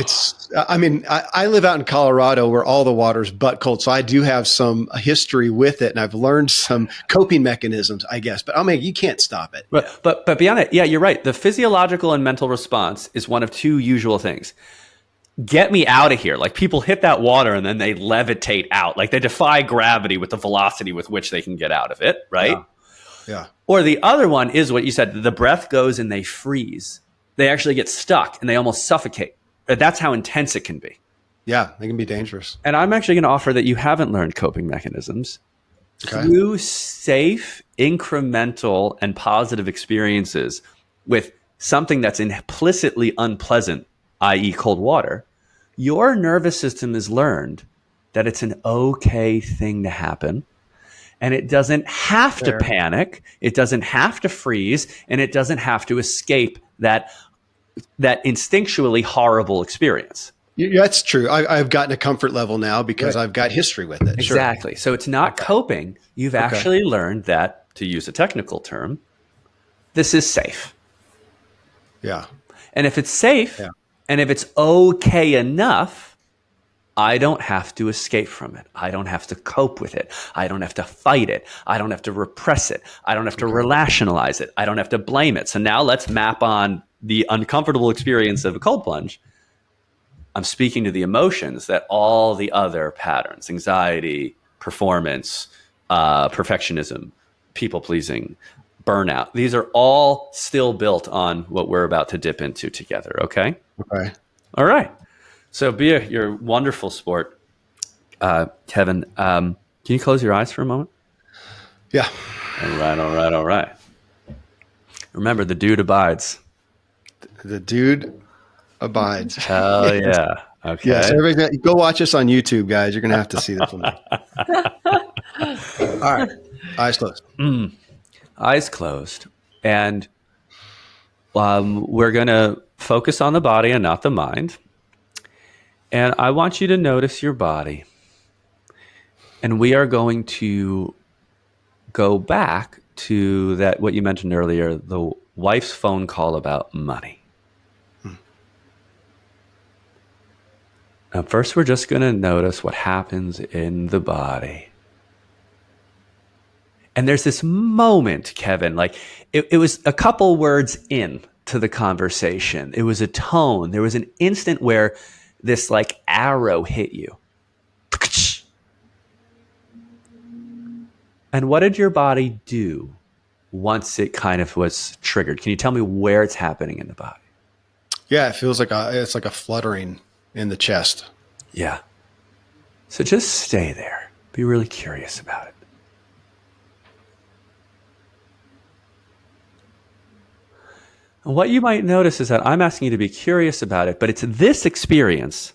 I live out in Colorado where all the water's butt cold. So I do have some history with it, and I've learned some coping mechanisms, I guess, but you can't stop it. But beyond it, yeah, you're right. The physiological and mental response is one of two usual things. Get me out of here. Like, people hit that water and then they levitate out. Like, they defy gravity with the velocity with which they can get out of it, right? Yeah. Or the other one is what you said, the breath goes and they freeze. They actually get stuck and they almost suffocate. That's how intense it can be. Yeah, they can be dangerous. And I'm actually going to offer that you haven't learned coping mechanisms. Okay. Through safe, incremental, and positive experiences with something that's implicitly unpleasant, i.e. cold water, your nervous system has learned that it's an okay thing to happen. And it doesn't have to panic, it doesn't have to freeze, and it doesn't have to escape that instinctually horrible experience. That's true. I've gotten a comfort level now because Right. I've got history with it. Exactly. So it's not coping. You've actually learned that, to use a technical term, this is safe. Yeah. And if it's safe, Yeah. and if it's okay enough, I don't have to escape from it. I don't have to cope with it. I don't have to fight it. I don't have to repress it. I don't have to rationalize it. I don't have to blame it. So now let's map on the uncomfortable experience of a cold plunge. I'm speaking to the emotions that all the other patterns, anxiety, performance, perfectionism, people pleasing, burnout, these are all still built on what we're about to dip into together. Okay. Okay. All right. So, Bia, you're a wonderful sport. Kevin, can you close your eyes for a moment? Yeah. All right. Remember, the dude abides. The dude abides. Hell yeah. Okay. Yes. Everybody, go watch us on YouTube, guys. You're going to have to see this one. All right. Eyes closed. Eyes closed. And we're going to focus on the body and not the mind. And I want you to notice your body. And we are going to go back to that, what you mentioned earlier, the wife's phone call about money. Now, first, we're just going to notice what happens in the body. And there's this moment, Kevin, like it was a couple words in to the conversation. It was a tone. There was an instant where this like arrow hit you. And what did your body do once it kind of was triggered? Can you tell me where it's happening in the body? Yeah. It feels like it's like a fluttering in the chest. Yeah. So just stay there. Be really curious about it. And what you might notice is that I'm asking you to be curious about it, but it's this experience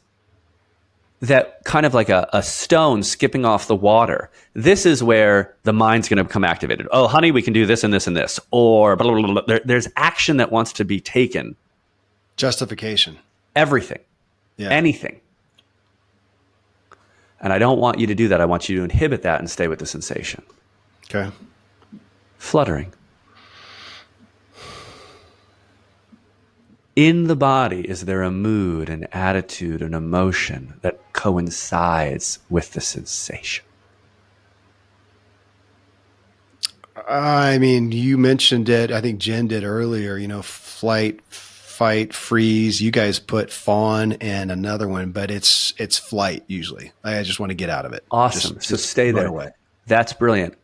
that kind of like a stone skipping off the water. This is where the mind's going to become activated. Oh, honey, we can do this and this and this. Or blah, blah, blah, blah. There's action that wants to be taken. Justification. Everything. Yeah. Anything. And I don't want you to do that. I want you to inhibit that and stay with the sensation. Okay. Fluttering. In the body, is there a mood, an attitude, an emotion that coincides with the sensation? I mean, you mentioned it. I think Jen did earlier, flight, fight, freeze. You guys put fawn and another one, but it's flight usually. I just want to get out of it. Awesome. So stay there. Away. That's brilliant.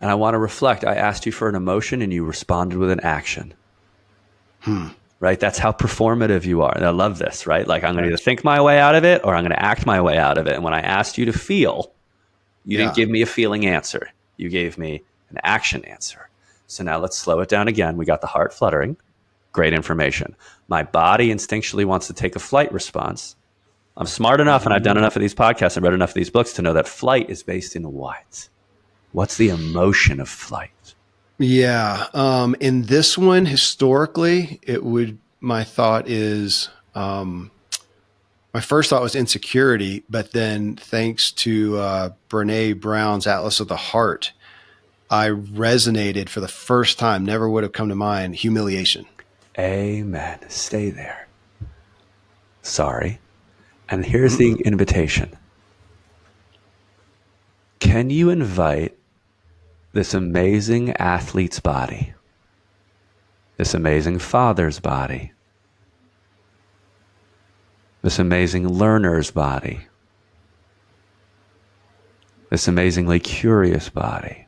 And I want to reflect. I asked you for an emotion and you responded with an action. Right? That's how performative you are. And I love this, right? Like I'm going to either think my way out of it or I'm going to act my way out of it. And when I asked you to feel, you didn't give me a feeling answer. You gave me an action answer. So now let's slow it down again. We got the heart fluttering. Great information. My body instinctually wants to take a flight response. I'm smart enough and I've done enough of these podcasts and read enough of these books to know that flight is based in what? What's the emotion of flight? Yeah. In this one, historically, my thought is, my first thought was insecurity, but then thanks to Brene Brown's Atlas of the Heart, I resonated for the first time, never would have come to mind, humiliation. Amen. Stay there. Sorry. And here's the invitation. Can you invite this amazing athlete's body, this amazing father's body, this amazing learner's body, this amazingly curious body?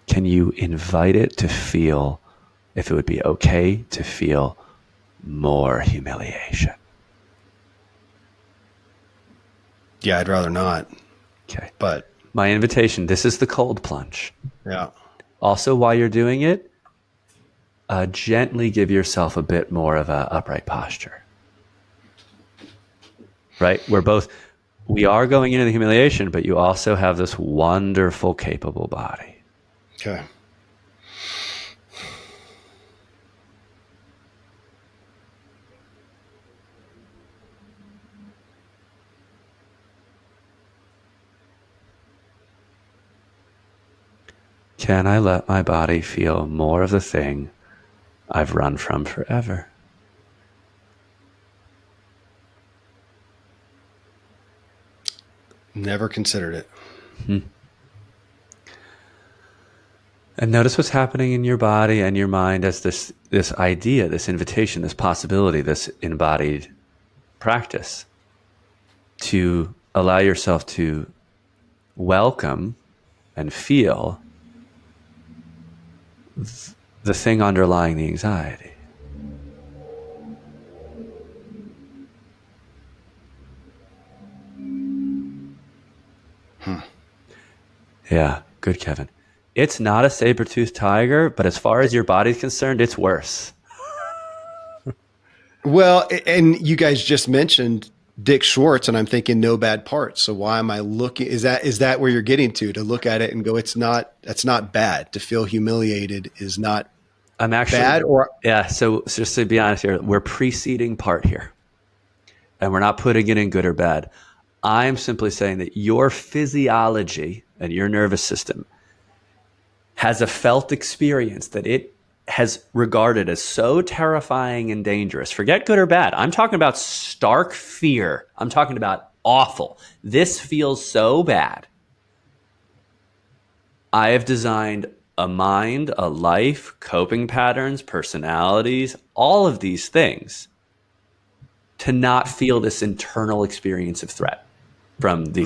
Can you invite it to feel, if it would be okay to feel, more humiliation? Yeah, I'd rather not. Okay. But my invitation, this is the cold plunge. yeah. Also, while you're doing it, gently give yourself a bit more of an upright posture. Right? We are going into the humiliation, but you also have this wonderful, capable body. Okay. can I let my body feel more of the thing I've run from forever? Never considered it. And notice what's happening in your body and your mind as this idea, this invitation, this possibility, this embodied practice to allow yourself to welcome and feel the thing underlying the anxiety. Yeah, good, Kevin. It's not a saber-toothed tiger, but as far as your body's concerned, it's worse. Well, and you guys just mentioned Dick Schwartz, and I'm thinking no bad parts. So why am I looking? Is that where you're getting to look at it and go, that's not bad. To feel humiliated is not I'm actually bad, or yeah. So just to be honest here, we're preceding part here, and we're not putting it in good or bad. I'm simply saying that your physiology and your nervous system has a felt experience that it has regarded as so terrifying and dangerous. Forget good or bad. I'm talking about stark fear. I'm talking about awful. This feels so bad. I have designed a mind, a life, coping patterns, personalities, all of these things to not feel this internal experience of threat from the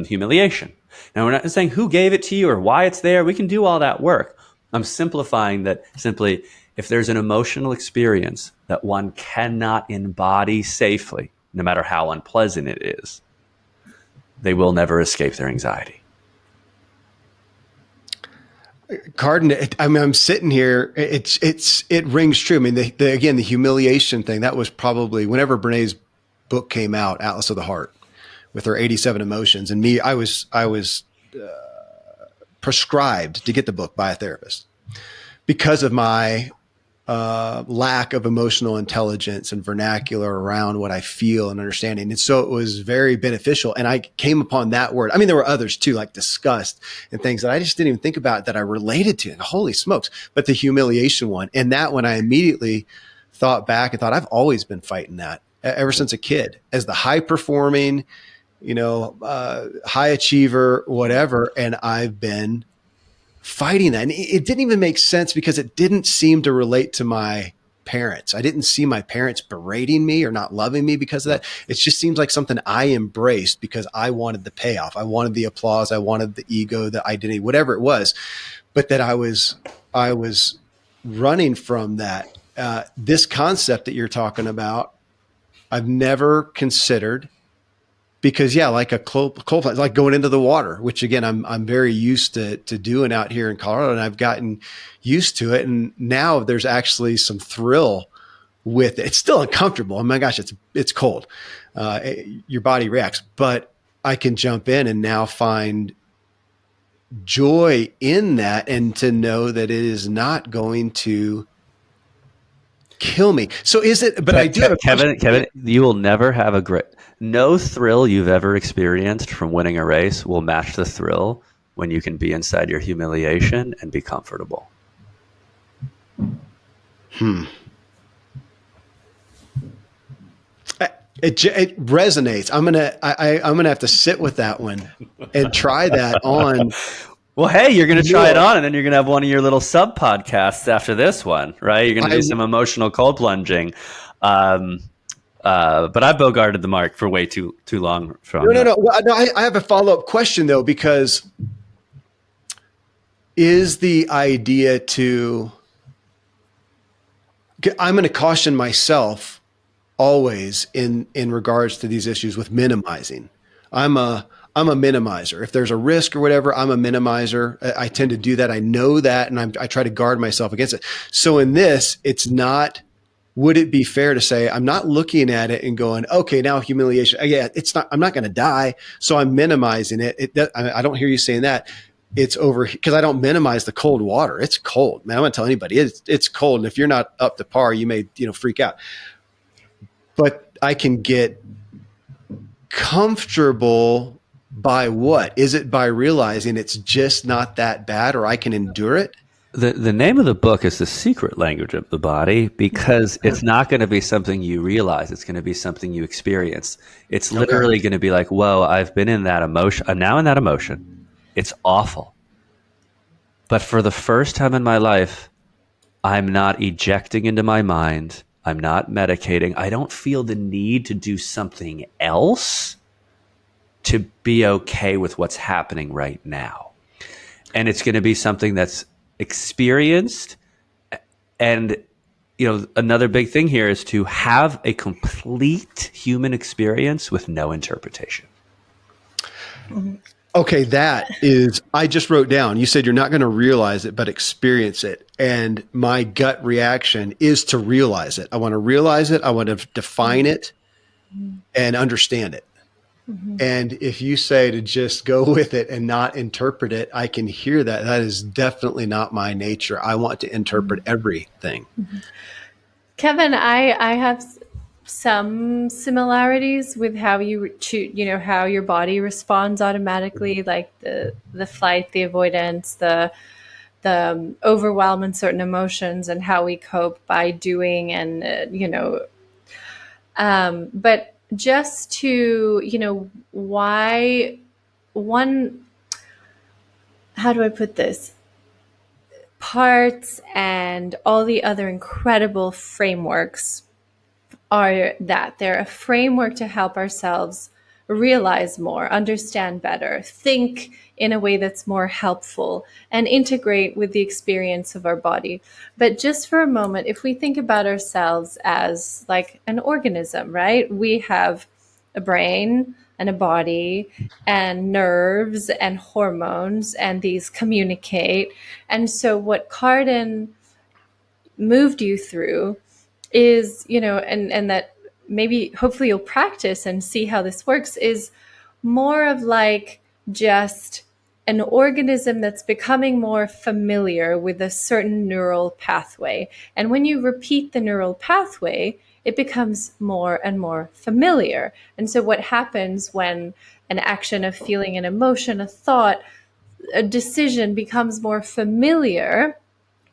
humiliation. Now, we're not saying who gave it to you or why it's there. We can do all that work. I'm simplifying that simply if there's an emotional experience that one cannot embody safely, no matter how unpleasant it is, they will never escape their anxiety. Karden, I mean, I'm sitting here. It rings true. I mean, again, the humiliation thing, that was probably whenever Brené's book came out, Atlas of the Heart, with her 87 emotions, and me, I was prescribed to get the book by a therapist because of my lack of emotional intelligence and vernacular around what I feel and understanding. And so it was very beneficial. And I came upon that word. I mean, there were others too, like disgust and things that I just didn't even think about that I related to. And holy smokes. But the humiliation one, and that one, I immediately thought back and thought, I've always been fighting that ever since a kid as the high performing, high achiever, whatever. And I've been fighting that. And it didn't even make sense because it didn't seem to relate to my parents. I didn't see my parents berating me or not loving me because of that. It just seems like something I embraced because I wanted the payoff. I wanted the applause. I wanted the ego, the identity, whatever it was. But that I was running from that. This concept that you're talking about, I've never considered. Because like a coal plant, like going into the water, which again, I'm very used to doing out here in Colorado, and I've gotten used to it. And now there's actually some thrill with it. It's still uncomfortable. Oh my gosh, it's cold. Your body reacts, but I can jump in and now find joy in that, and to know that it is not going to kill me. So is it? But I do have a Kevin, you will never have no thrill you've ever experienced from winning a race will match the thrill when you can be inside your humiliation and be comfortable. It resonates. I'm gonna have to sit with that one and try that on. Well, hey, you're going to try it on, and then you're going to have one of your little sub podcasts after this one, right? You're going to do some emotional cold plunging. But I bogarted the mark for way too long. No. Well, no, I have a follow-up question though, because is the idea I'm going to caution myself always in regards to these issues with minimizing. I'm a minimizer. If there's a risk or whatever, I'm a minimizer. I tend to do that. I know that, and I try to guard myself against it. So in this, it's not. Would it be fair to say I'm not looking at it and going, okay, now humiliation? Yeah, it's not. I'm not going to die, so I'm minimizing it. I don't hear you saying that. It's over because I don't minimize the cold water. It's cold, man. I'm going to tell anybody it's cold, and if you're not up to par, you may freak out. But I can get comfortable by what? Is it by realizing it's just not that bad or I can endure it? The name of the book is The Secret Language of the Body, because it's not going to be something you realize. It's going to be something you experience. It's Okay. literally going to be like, whoa, I've been in that emotion. I'm now in that emotion. It's awful. But for the first time in my life, I'm not ejecting into my mind. I'm not medicating. I don't feel the need to do something else to be okay with what's happening right now. And it's going to be something that's experienced. And, another big thing here is to have a complete human experience with no interpretation. Okay, that is, I just wrote down, you said you're not going to realize it, but experience it. And my gut reaction is to realize it. I want to realize it. I want to define it and understand it. And if you say to just go with it and not interpret it, I can hear that. That is definitely not my nature. I want to interpret everything. Kevin, I have some similarities with how how your body responds automatically, like the flight, the avoidance, the overwhelm in certain emotions, and how we cope by doing and but just to why one, how do I put this? Parts and all the other incredible frameworks are that they're a framework to help ourselves realize more, understand better, think in a way that's more helpful, and integrate with the experience of our body. But just for a moment, if we think about ourselves as like an organism, right? We have a brain and a body and nerves and hormones, and these communicate. And so what Karden moved you through is, and that maybe hopefully you'll practice and see how this works, is more of like just an organism that's becoming more familiar with a certain neural pathway. And when you repeat the neural pathway, it becomes more and more familiar. And so what happens when an action, a feeling, an emotion, a thought, a decision becomes more familiar,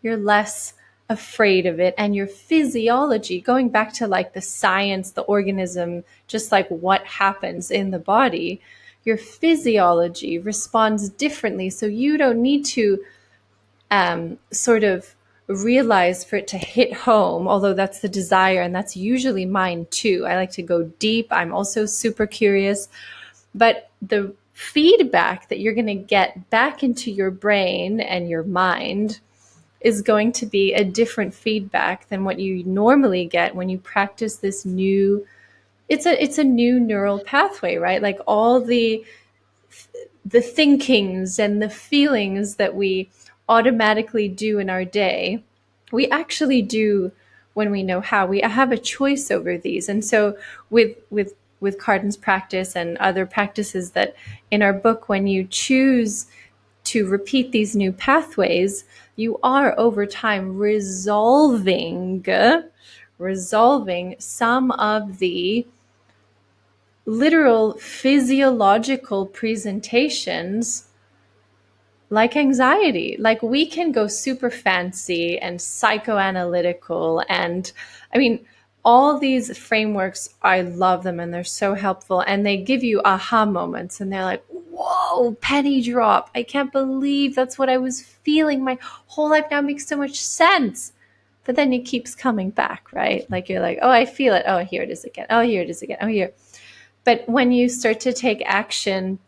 you're less afraid of it, and your physiology, going back to like the science, the organism, just like what happens in the body, your physiology responds differently. So you don't need to sort of realize for it to hit home, although that's the desire, and that's usually mine too. I like to go deep. I'm also super curious. But the feedback that you're going to get back into your brain and your mind is going to be a different feedback than what you normally get when you practice this new, it's a new neural pathway, right? Like all the thinkings and the feelings that we automatically do in our day, we actually do when we know how. We have a choice over these. And so with Karden's practice and other practices that in our book, when you choose to repeat these new pathways, you are over time resolving some of the literal physiological presentations like anxiety. Like we can go super fancy and psychoanalytical, and I mean, all these frameworks, I love them and they're so helpful, and they give you aha moments and they're like, whoa, penny drop. I can't believe that's what I was feeling. My whole life now makes so much sense. But then it keeps coming back, right? Like you're like, oh, I feel it. Oh, here it is again. Oh, here it is again. Oh, here. But when you start to take action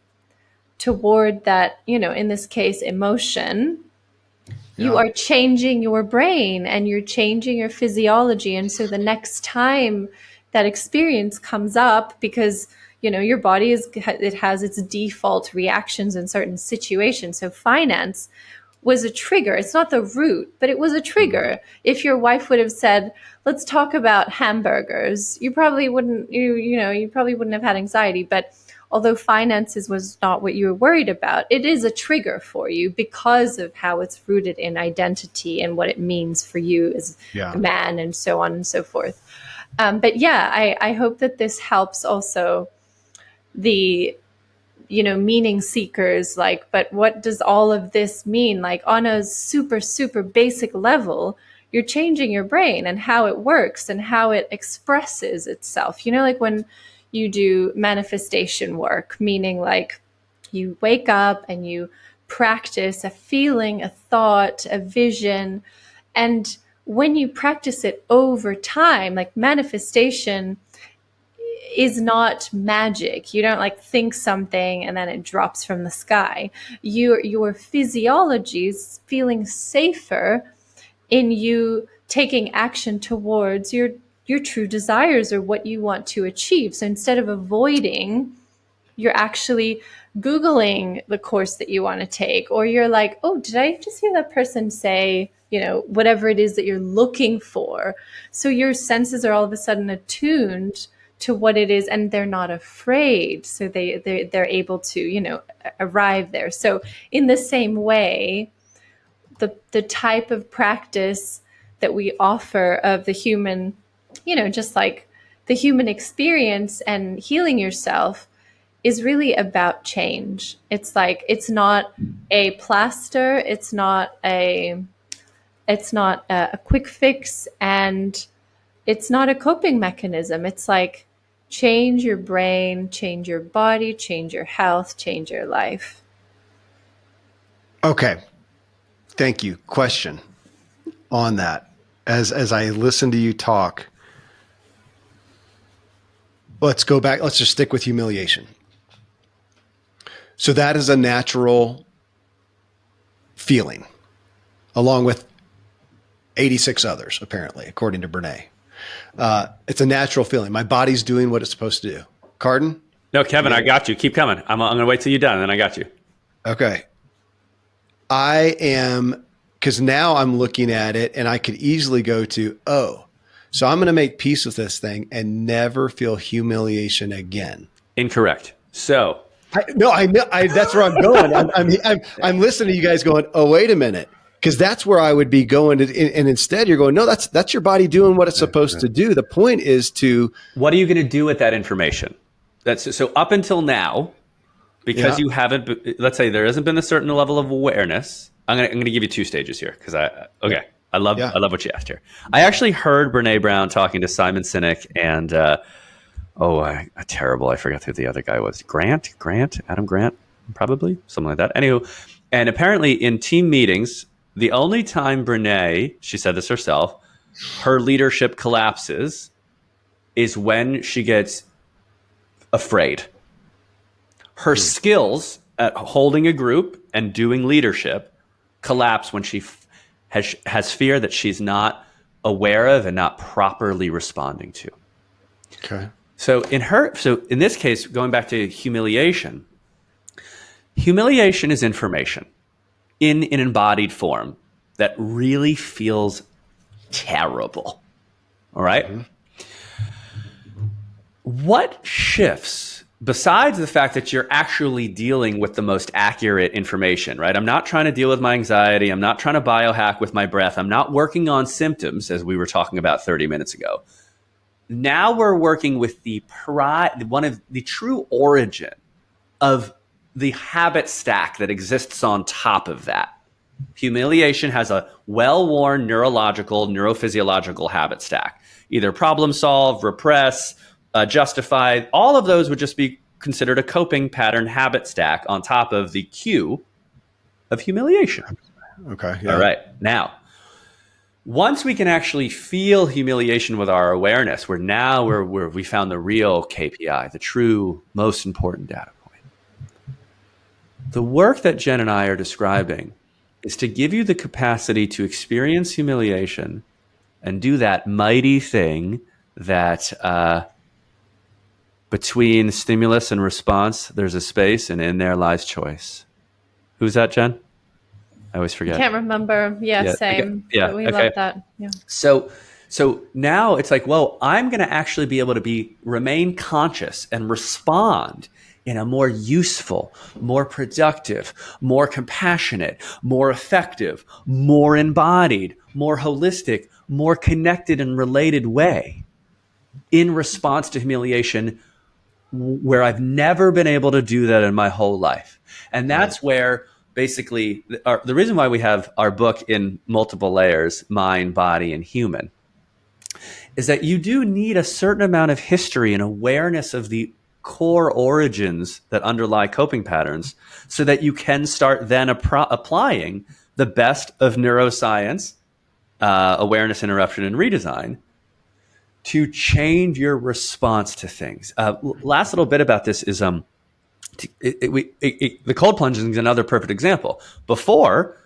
toward that, in this case, emotion, you are changing your brain and you're changing your physiology. And so the next time that experience comes up, because, your body it has its default reactions in certain situations. So finance was a trigger. It's not the root, but it was a trigger. If your wife would have said, let's talk about hamburgers, you probably wouldn't, you probably wouldn't have had anxiety. But although finances was not what you were worried about, it is a trigger for you because of how it's rooted in identity and what it means for you as a man, and so on and so forth. But yeah, I hope that this helps also the meaning seekers, like, but what does all of this mean? Like on a super, super basic level, you're changing your brain and how it works and how it expresses itself. Like when you do manifestation work, meaning like you wake up and you practice a feeling, a thought, a vision. And when you practice it over time, like manifestation is not magic. You don't like think something and then it drops from the sky. Your physiology is feeling safer in you taking action towards your true desires or what you want to achieve. So instead of avoiding, you're actually Googling the course that you want to take, or you're like, oh, did I just hear that person say, whatever it is that you're looking for? So your senses are all of a sudden attuned to what it is, and they're not afraid. So they're able to, arrive there. So in the same way, the type of practice that we offer of the human, just like the human experience and healing yourself, is really about change. It's like, it's not a plaster, it's not a quick fix, and it's not a coping mechanism. It's like change your brain, change your body, change your health, change your life. Okay. Thank you. Question on that. As I listen to you talk, let's go back. Let's just stick with humiliation. So that is a natural feeling, along with 86 others, apparently, according to Brene. It's a natural feeling. My body's doing what it's supposed to do. Karden? No, Kevin, I got you. Keep coming. I'm going to wait till you're done, and then I got you. Okay. I am, because now I'm looking at it, and I could easily go to, so I'm going to make peace with this thing and never feel humiliation again. Incorrect. So... I know. That's where I'm going. I'm listening to you guys going, oh, wait a minute. Because that's where I would be going. And instead you're going, no, that's your body doing what it's supposed to do. The point is to... What are you going to do with that information? So up until now, because you haven't, let's say there hasn't been a certain level of awareness. I'm going to give you two stages here. Because I love what you asked here. I actually heard Brene Brown talking to Simon Sinek and, terrible. I forgot who the other guy was. Adam Grant, probably something like that. Anywho, and apparently in team meetings, the only time Brene, she said this herself, her leadership collapses is when she gets afraid. Her skills at holding a group and doing leadership collapse when she has fear that she's not aware of and not properly responding to. Okay. So in this case, going back to humiliation is information in an embodied form that really feels terrible. All right. Mm-hmm. What shifts besides the fact that you're actually dealing with the most accurate information, right? I'm not trying to deal with my anxiety. I'm not trying to biohack with my breath. I'm not working on symptoms, as we were talking about 30 minutes ago. Now we're working with one of the true origin of the habit stack that exists on top of that. Humiliation has a well-worn neurophysiological habit stack. Either problem solve, repress, justify. All of those would just be considered a coping pattern habit stack on top of the cue of humiliation. Okay. Yeah. All right. Now, once we can actually feel humiliation with our awareness, we found the real KPI, the true most important data point. The work that Jen and I are describing is to give you the capacity to experience humiliation and do that mighty thing that between stimulus and response, there's a space, and in there lies choice. Who's that, Jen? I always forget. Can't remember. Yeah, same. Okay. Yeah, but we love that. Yeah. So now it's like, well, I'm going to actually be able to remain conscious and respond in a more useful, more productive, more compassionate, more effective, more embodied, more holistic, more connected and related way in response to humiliation where I've never been able to do that in my whole life. And that's where basically the reason why we have our book in multiple layers, mind, body, and human, is that you do need a certain amount of history and awareness of the core origins that underlie coping patterns so that you can start then applying the best of neuroscience, awareness, interruption, and redesign to change your response to things. Last little bit about this is the cold plunging is another perfect example. Before,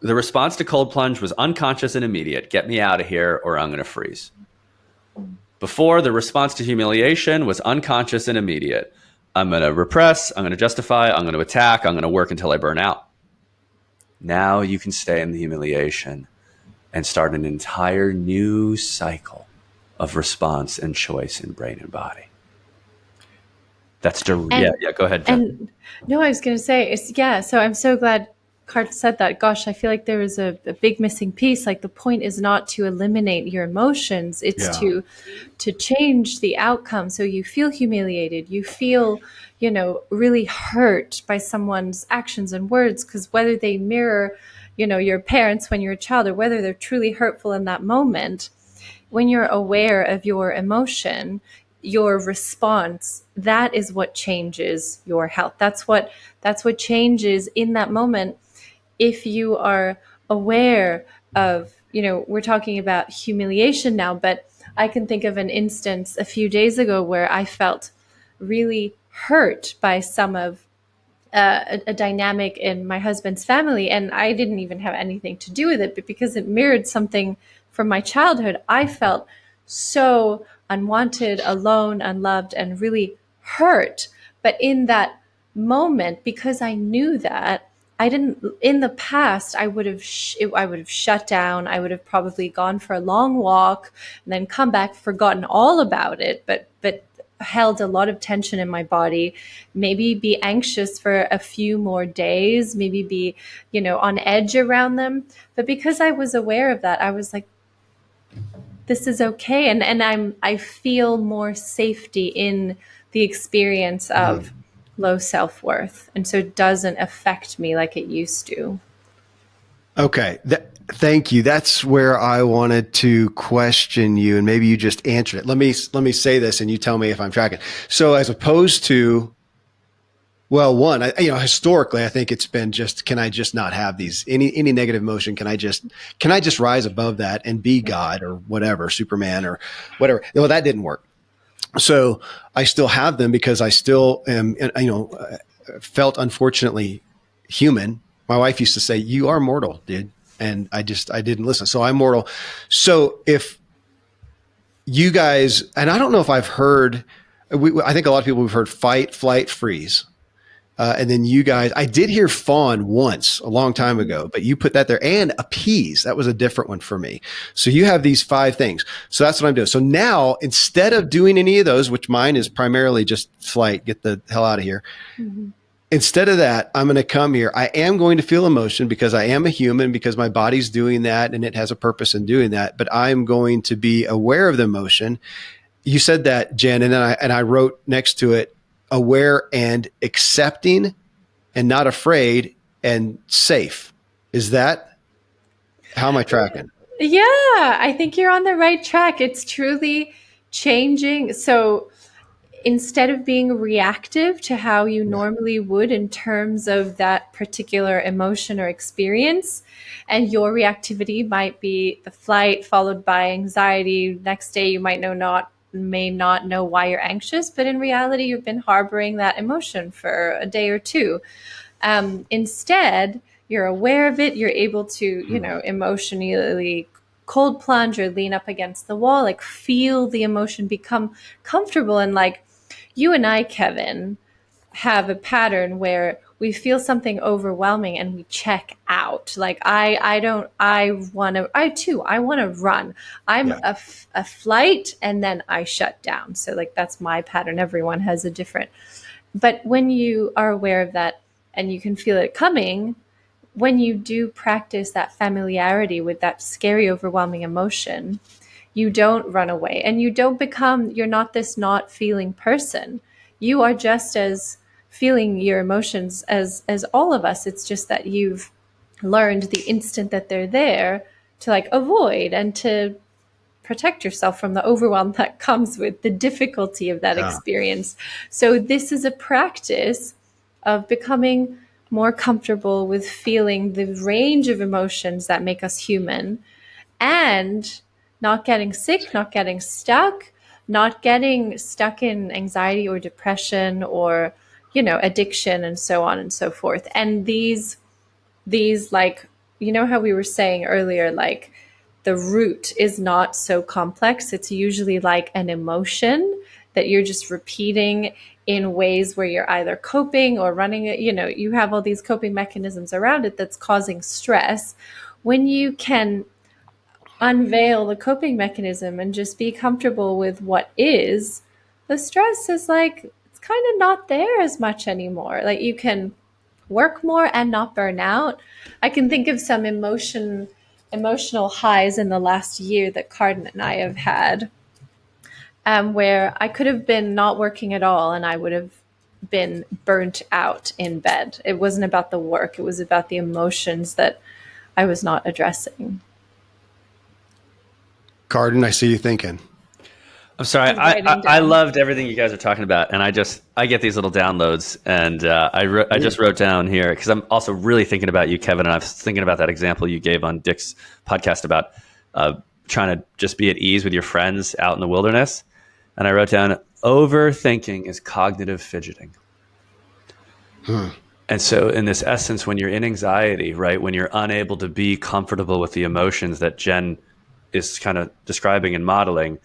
the response to cold plunge was unconscious and immediate. Get me out of here or I'm going to freeze. Before, the response to humiliation was unconscious and immediate. I'm going to repress, I'm going to justify, I'm going to attack, I'm going to work until I burn out. Now you can stay in the humiliation and start an entire new cycle of response and choice in brain and body. That's go ahead, Jen. And no, I was going to say, so I'm so glad Cart said that. Gosh, I feel like there was a big missing piece. Like the point is not to eliminate your emotions. It's to change the outcome. So you feel humiliated. You feel, really hurt by someone's actions and words, because whether they mirror, your parents when you're a child or whether they're truly hurtful in that moment, when you're aware of your emotion, your response, that is what changes your health. That's what changes in that moment. If you are aware of, we're talking about humiliation now, but I can think of an instance a few days ago where I felt really hurt by some of a dynamic in my husband's family. And I didn't even have anything to do with it, but because it mirrored something from my childhood, I felt so unwanted, alone, unloved, and really hurt. But in that moment, because I knew that, I didn't. In the past, I would have shut down. I would have probably gone for a long walk and then come back, forgotten all about it, but held a lot of tension in my body. Maybe be anxious for a few more days. Maybe be, on edge around them. But because I was aware of that, I was like, this is okay, and I feel more safety in the experience of low self-worth, and so it doesn't affect me like it used to. Okay, thank you. That's where I wanted to question you, and maybe you just answered it. Let me say this, and you tell me if I'm tracking. So, as opposed to, well, one, historically, I think it's been just, can I just not have these any negative emotion? Can I just rise above that and be God or whatever, Superman or whatever? Well, that didn't work. So I still have them because I still am, felt unfortunately human. My wife used to say, "You are mortal, dude," and I didn't listen. So I'm mortal. So if you guys, and I don't know if I've heard, I think a lot of people have heard fight, flight, freeze. And then you guys, I did hear fawn once a long time ago, but you put that there, and appease. That was a different one for me. So you have these 5 things. So that's what I'm doing. So now, instead of doing any of those, which mine is primarily just flight, get the hell out of here. Mm-hmm. Instead of that, I'm going to come here. I am going to feel emotion because I am a human, because my body's doing that and it has a purpose in doing that. But I'm going to be aware of the emotion. You said that, Jen, and then I wrote next to it, aware and accepting and not afraid and safe. Is that, how am I tracking? Yeah, I think you're on the right track. It's truly changing. So instead of being reactive to how you normally would in terms of that particular emotion or experience, and your reactivity might be the flight followed by anxiety. Next day, you may not know why you're anxious, but in reality, you've been harboring that emotion for a day or two. Instead, you're aware of it. You're able to, emotionally cold plunge or lean up against the wall, like feel the emotion, become comfortable. And like you and I, Kevin, have a pattern where we feel something overwhelming and we check out. Like I want to run. I'm a flight and then I shut down. So like that's my pattern. Everyone has a different. But when you are aware of that and you can feel it coming, when you do practice that familiarity with that scary, overwhelming emotion, you don't run away and you're not this not feeling person. you are just as feeling your emotions as all of us. It's just that you've learned the instant that they're there to like avoid and to protect yourself from the overwhelm that comes with the difficulty of that experience. So this is a practice of becoming more comfortable with feeling the range of emotions that make us human, and not getting sick, not getting stuck in anxiety or depression or, addiction and so on and so forth. And these like, how we were saying earlier, like the root is not so complex. It's usually like an emotion that you're just repeating in ways where you're either coping or running it. You have all these coping mechanisms around it that's causing stress. When you can unveil the coping mechanism and just be comfortable with what is, the stress is like, it's kind of not there as much anymore. Like you can work more and not burn out. I can think of some emotional highs in the last year that Karden and I have had, where I could have been not working at all and I would have been burnt out in bed. It wasn't about the work. It was about the emotions that I was not addressing. Karden, I see you thinking. I'm sorry. I loved everything you guys are talking about, and I get these little downloads, and I just wrote down here because I'm also really thinking about you, Kevin, and I was thinking about that example you gave on Dick's podcast about trying to just be at ease with your friends out in the wilderness, and I wrote down overthinking is cognitive fidgeting. And so, in this essence, when you're in anxiety, right, when you're unable to be comfortable with the emotions that Jen is kind of describing and modeling.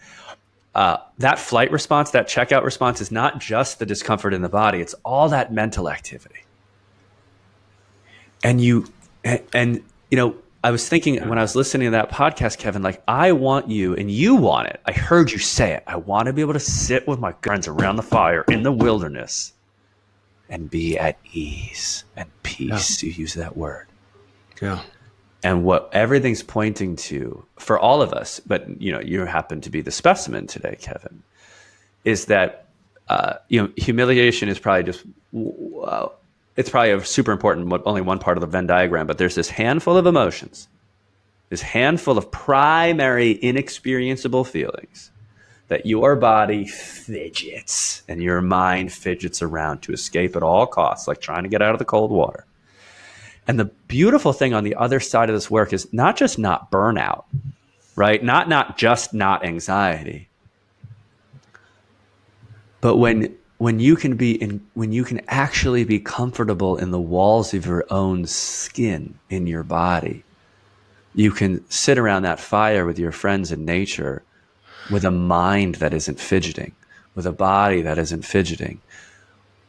That flight response, that checkout response is not just the discomfort in the body, it's all that mental activity. And I was thinking when I was listening to that podcast, Kevin, like I want you, and you want it. I heard you say it. I want to be able to sit with my friends around the fire in the wilderness and be at ease and peace. Yeah. You use that word. Yeah. And what everything's pointing to for all of us, but you happen to be the specimen today, Kevin, is that humiliation is probably just it's probably a super important, only one part of the Venn diagram. But there's this handful of emotions, this handful of primary inexperienceable feelings that your body fidgets and your mind fidgets around to escape at all costs, like trying to get out of the cold water. And the beautiful thing on the other side of this work is not just not burnout, right? Not just not anxiety, but when you can actually be comfortable in the walls of your own skin in your body, you can sit around that fire with your friends in nature with a mind that isn't fidgeting, with a body that isn't fidgeting,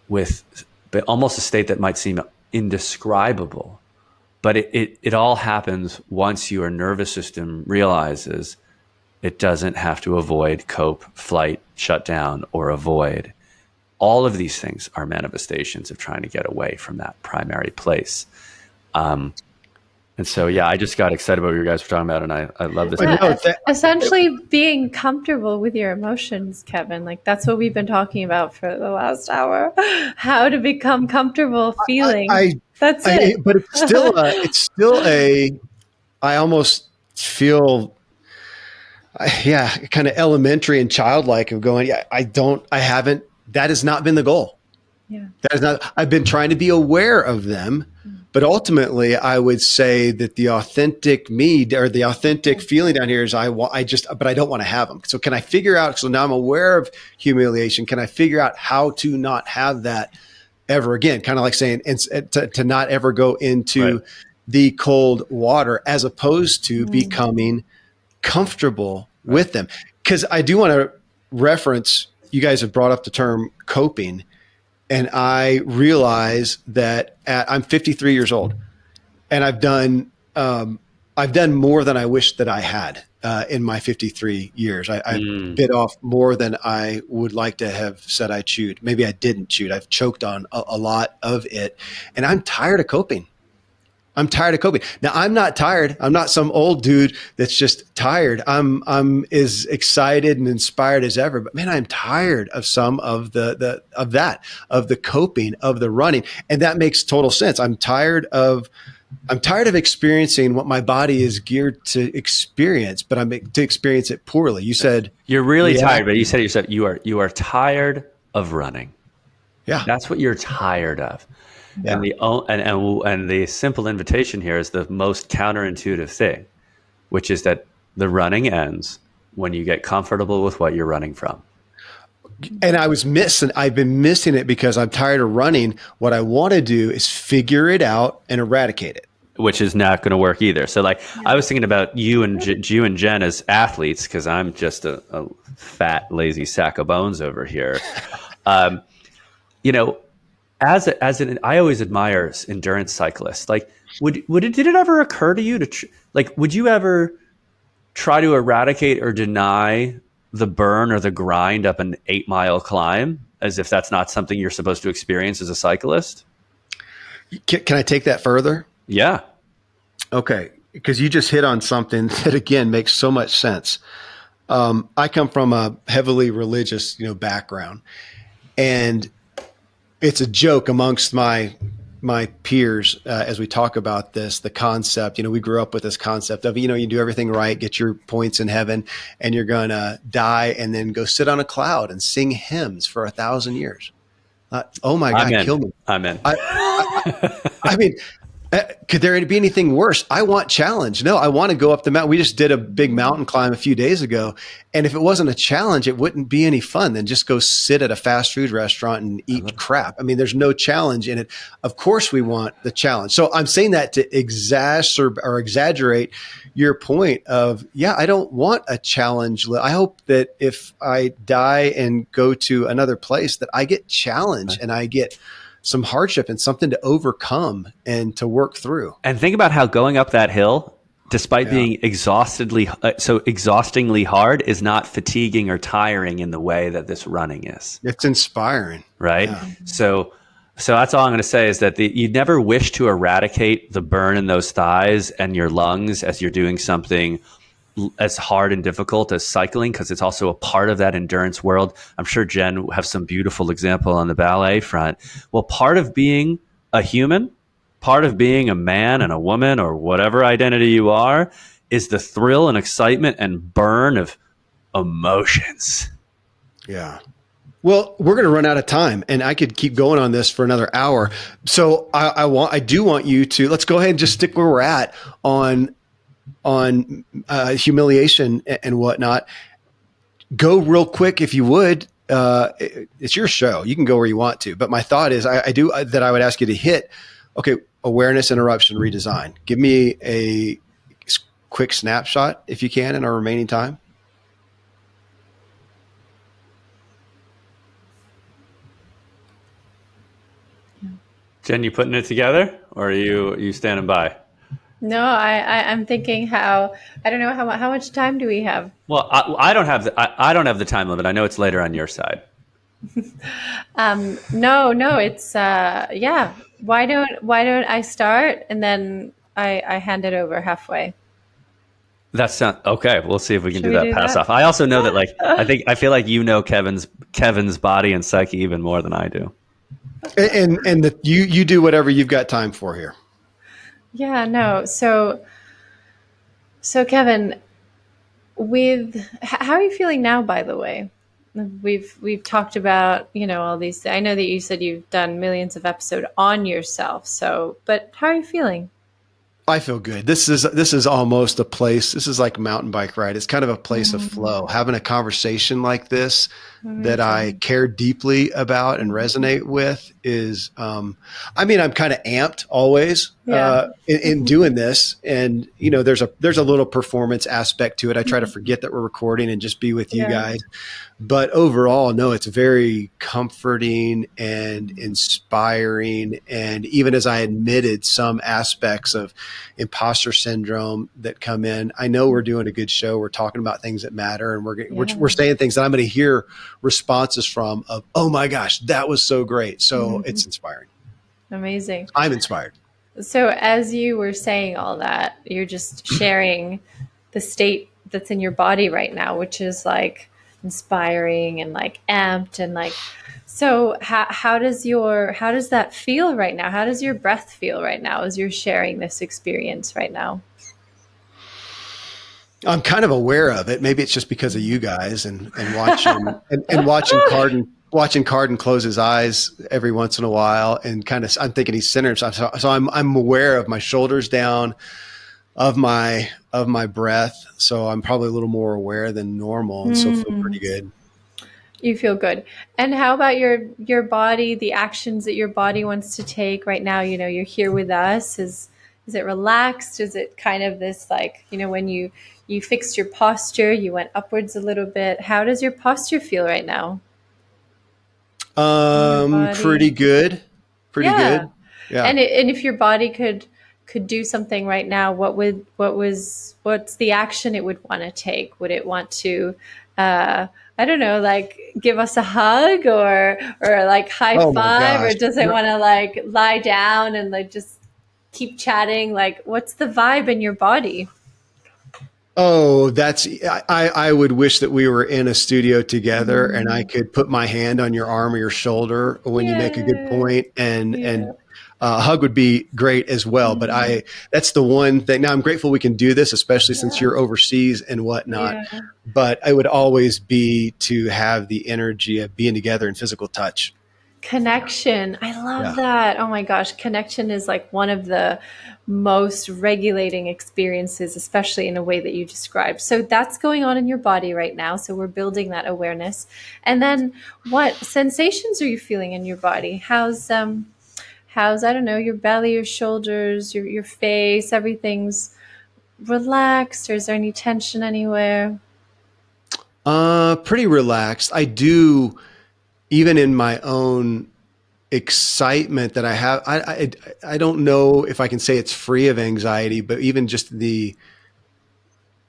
with almost a state that might seem indescribable, but it all happens once your nervous system realizes it doesn't have to avoid, cope, flight, shut down, or avoid. All of these things are manifestations of trying to get away from that primary place. And so, yeah, I just got excited about what you guys were talking about, and I love this. Essentially being comfortable with your emotions, Kevin. Like that's what we've been talking about for the last hour. How to become comfortable feeling. That's it. But it's still I almost feel, kind of elementary and childlike of going, that has not been the goal. Yeah. That is not, I've been trying to be aware of them. But ultimately, I would say that the authentic me or the authentic feeling down here is but I don't want to have them. So can I figure out, so now I'm aware of humiliation. Can I figure out how to not have that ever again? Kind of like saying to not ever go into the cold water, as opposed to becoming comfortable with them. Because I do want to reference, you guys have brought up the term coping. And I realize that I'm 53 years old, and I've done more than I wish that I had in my 53 years. I bit off more than I would like to have said I chewed. Maybe I didn't chew. I've choked on a lot of it, and I'm tired of coping. I'm tired of coping. Now I'm not tired. I'm not some old dude that's just tired. I'm as excited and inspired as ever, but man, I'm tired of some of the coping, of the running. And that makes total sense. I'm tired of experiencing what my body is geared to experience, but I'm to experience it poorly. You said you're really tired, but you said it yourself, you are tired of running. Yeah. That's what you're tired of. Yeah. And the simple invitation here is the most counterintuitive thing, which is that the running ends when you get comfortable with what you're running from. And I've been missing it because I'm tired of running. What I want to do is figure it out and eradicate it. Which is not going to work either. So like, I was thinking about you and Jen as athletes, because I'm just a fat, lazy sack of bones over here. You know, I always admire endurance cyclists. Like, did it ever occur to you to would you ever try to eradicate or deny the burn or the grind up an 8-mile climb, as if that's not something you're supposed to experience as a cyclist? Can I take that further? Yeah. Okay. Because you just hit on something that, again, makes so much sense. I come from a heavily religious, background, and it's a joke amongst my peers as we talk about this, the concept, we grew up with this concept of, you do everything right, get your points in heaven, and you're going to die and then go sit on a cloud and sing hymns for 1,000 years. Oh my God, kill me. Amen. I mean, could there be anything worse? I want challenge. No, I want to go up the mountain. We just did a big mountain climb a few days ago. And if it wasn't a challenge, it wouldn't be any fun. Then just go sit at a fast food restaurant and eat crap. I mean, there's no challenge in it. Of course we want the challenge. So I'm saying that to exaggerate your point of, I don't want a challenge. I hope that if I die and go to another place that I get challenged and I get some hardship and something to overcome and to work through. And think about how going up that hill, despite being exhaustingly hard, is not fatiguing or tiring in the way that this running is. It's inspiring. Right? Yeah. So that's all I'm going to say is that you never wish to eradicate the burn in those thighs and your lungs as you're doing something as hard and difficult as cycling, because it's also a part of that endurance world. I'm sure Jen will have some beautiful example on the ballet front. Well, part of being a human, part of being a man and a woman or whatever identity you are, is the thrill and excitement and burn of emotions. Yeah. Well, we're going to run out of time, and I could keep going on this for another hour. So I do want you to, let's go ahead and just stick where we're at on humiliation and whatnot. Go real quick if you would. It's your show. You can go where you want to. But my thought is I would ask you to hit, awareness, interruption, redesign. Give me a quick snapshot if you can in our remaining time. Jen, you putting it together, or are you standing by? No, I'm thinking I don't know how much time do we have? Well, I don't have the time limit. I know it's later on your side. No, it's Why don't I start and then I hand it over halfway? That's not okay. We'll see if we can Should do we that do pass that? off. I also know that I feel like Kevin's body and psyche even more than I do. And you do whatever you've got time for here. Yeah, no. So Kevin, how are you feeling now, by the way? We've talked about, all these. I know that you said you've done millions of episodes on yourself. But how are you feeling? I feel good. This is almost a place. This is like a mountain bike ride. It's kind of a place of flow. Having a conversation like this that I care deeply about and resonate with is, I'm kind of amped always in doing this. And, there's a little performance aspect to it. I try to forget that we're recording and just be with you guys. But overall, no, it's very comforting and inspiring. And even as I admitted some aspects of imposter syndrome that come in, I know we're doing a good show. We're talking about things that matter, and we're saying things that I'm going to hear responses from of, oh my gosh, that was so great. So it's inspiring. Amazing. I'm inspired. So as you were saying all that, you're just sharing the state that's in your body right now, which is like inspiring and like amped and like, so how does that feel right now? How does your breath feel right now as you're sharing this experience right now? I'm kind of aware of it. Maybe it's just because of you guys and watching and watching Carden close his eyes every once in a while and kind of I'm thinking he's centered. So I'm aware of my shoulders down, of my breath. So I'm probably a little more aware than normal and so feel pretty good. You feel good. And how about your body, the actions that your body wants to take right now? You know, you're here with us. Is it relaxed? Is it kind of this like, you know, when you fixed your posture, you went upwards a little bit. How does your posture feel right now in your Pretty body? good. Pretty Yeah. good. Yeah. And if your body could do something right now, what's the action it would want to take? Would it want to I don't know, like give us a hug or like high Oh my five, gosh. or does it want to like lie down and like just keep chatting? Like what's the vibe in your body? Oh, I would wish that we were in a studio together and I Mm. could put my hand on your arm or your shoulder when you make a good Yeah. point Yeah. and a hug would be great as well. But Mm. that's the one thing. Now I'm grateful we can do this, especially since Yeah. you're overseas and whatnot. Yeah. But it would always be to have the energy of being together in physical touch. Connection. I love Yeah. that. Oh my gosh. Connection is like one of the most regulating experiences, especially in a way that you described. So that's going on in your body right now. So we're building that awareness. And then what sensations are you feeling in your body? How's I don't know, your belly, your shoulders, your face, everything's relaxed, or is there any tension anywhere? Pretty relaxed. I do, even in my own excitement that I have. I don't know if I can say it's free of anxiety, but even just the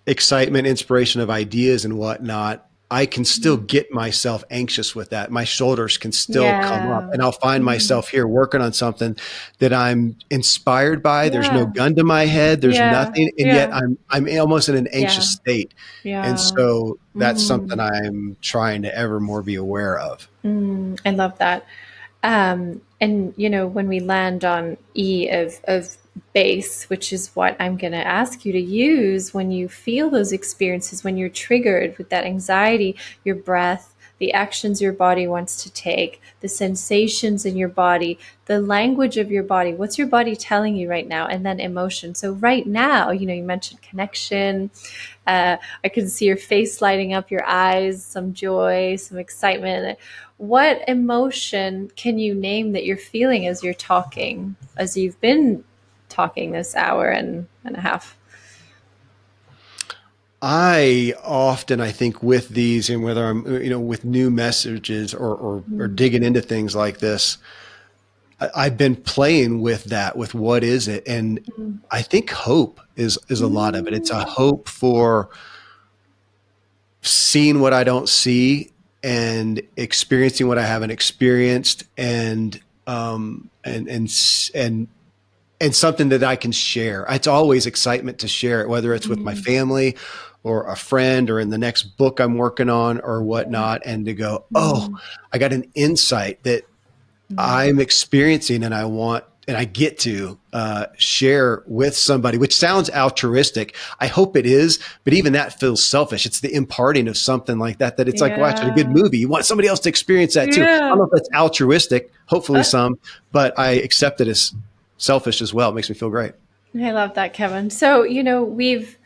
excitement, inspiration of ideas and whatnot, I can still get myself anxious with that. My shoulders can still come up, Yeah. and I'll find Mm. myself here working on something that I'm inspired by. There's no Yeah. gun to my head. There's Yeah. nothing, and yet Yeah. I'm almost in an anxious Yeah. state, and Yeah. so that's something Mm. I'm trying to ever more be aware of. I love that. And you know, when we land on E of base, which is what I'm going to ask you to use when you feel those experiences, when you're triggered with that anxiety, your breath, the actions your body wants to take, the sensations in your body, the language of your body. What's your body telling you right now? And then emotion. So right now, you know, you mentioned connection. I can see your face lighting up, your eyes, some joy, some excitement. What emotion can you name that you're feeling as you're talking, as you've been talking this hour and a half? I often, I think, with these and whether I'm, with new messages or digging into things like this, I've been playing with that, with what is it, and I think hope is a lot of it. It's a Mm. hope for seeing what I don't see and experiencing what I haven't experienced, and and something that I can share. It's always excitement to share it, whether it's with my Mm. family or a friend or in the next book I'm working on or whatnot. And to go, oh, Mm. I got an insight that Mm. I'm experiencing and I get to share with somebody, which sounds altruistic. I hope it is, but even that feels selfish. It's the imparting of something like that, that it's like watching a good Yeah. movie. You want somebody else to experience that too. I don't Yeah. know if that's altruistic, hopefully Uh, some, but I accept it as selfish as well. It makes me feel great. I love that, Kevin. So, you know, we've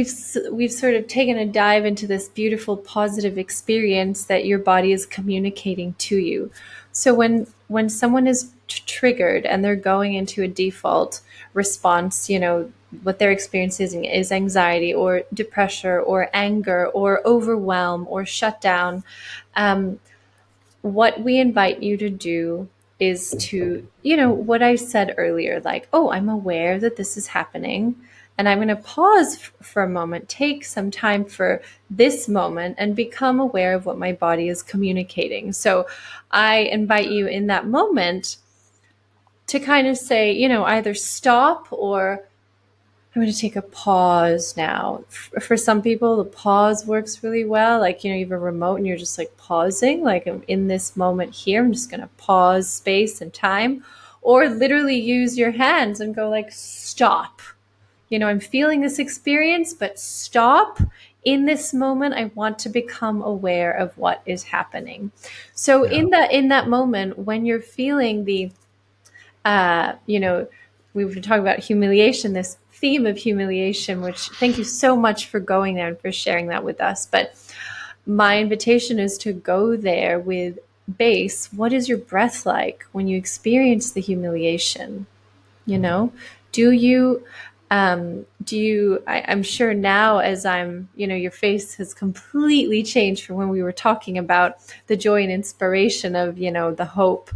sort of taken a dive into this beautiful positive experience that your body is communicating to you. So when someone is triggered and they're going into a default response, you know, what they're experiencing is anxiety or depression or anger or overwhelm or shutdown. Um, what we invite you to do is to, you know, what I said earlier, like, oh, I'm aware that this is happening. And I'm going to pause for a moment, take some time for this moment, and become aware of what my body is communicating. So I invite you in that moment to kind of say, either stop or I'm going to take a pause now. For some people, the pause works really well. Like, you have a remote and you're just like pausing, like I'm in this moment here. I'm just going to pause space and time, or literally use your hands and go like, stop. I'm feeling this experience, but stop. In this moment, I want to become aware of what is happening. So in that moment, when you're feeling the we've been talking about humiliation, this theme of humiliation, which thank you so much for going there and for sharing that with us. But my invitation is to go there with base. What is your breath like when you experience the humiliation? Do you, I'm sure now as your face has completely changed from when we were talking about the joy and inspiration of, the hope.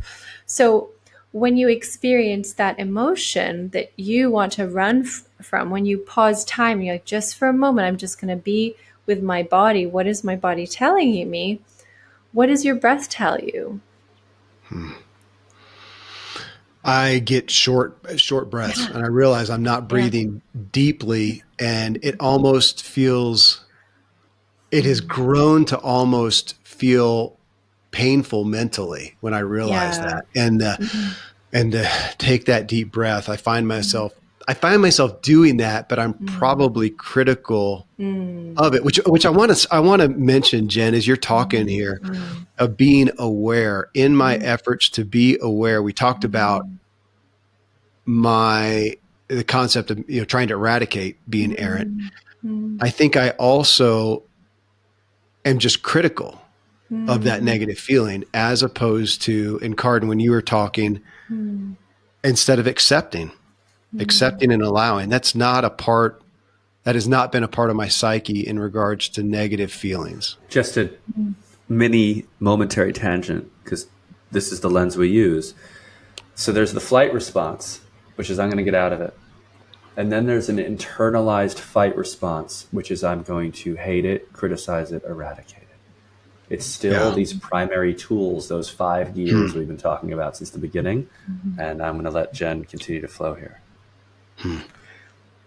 So when you experience that emotion that you want to run from, when you pause time, you're like, just for a moment, I'm just going to be with my body. What is my body telling me? What does your breath tell you? I get short breaths, and I realize I'm not breathing deeply, and it almost feels, it has grown to almost feel painful mentally when I realize that. And to take that deep breath, I find myself doing that, but I'm probably critical of it, which I want to mention, Jen, as you're talking here, of being aware. In my efforts to be aware, we talked about the concept of trying to eradicate being errant. I think I also am just critical of that negative feeling, as opposed to, in Karden, when you were talking, instead of accepting and allowing. That has not been a part of my psyche in regards to negative feelings. Just a mini momentary tangent, because this is the lens we use. So there's the flight response, which is I'm going to get out of it. And then there's an internalized fight response, which is I'm going to hate it, criticize it, eradicate it. It's still these primary tools, those 5 gears we've been talking about since the beginning. And I'm going to let Jen continue to flow here.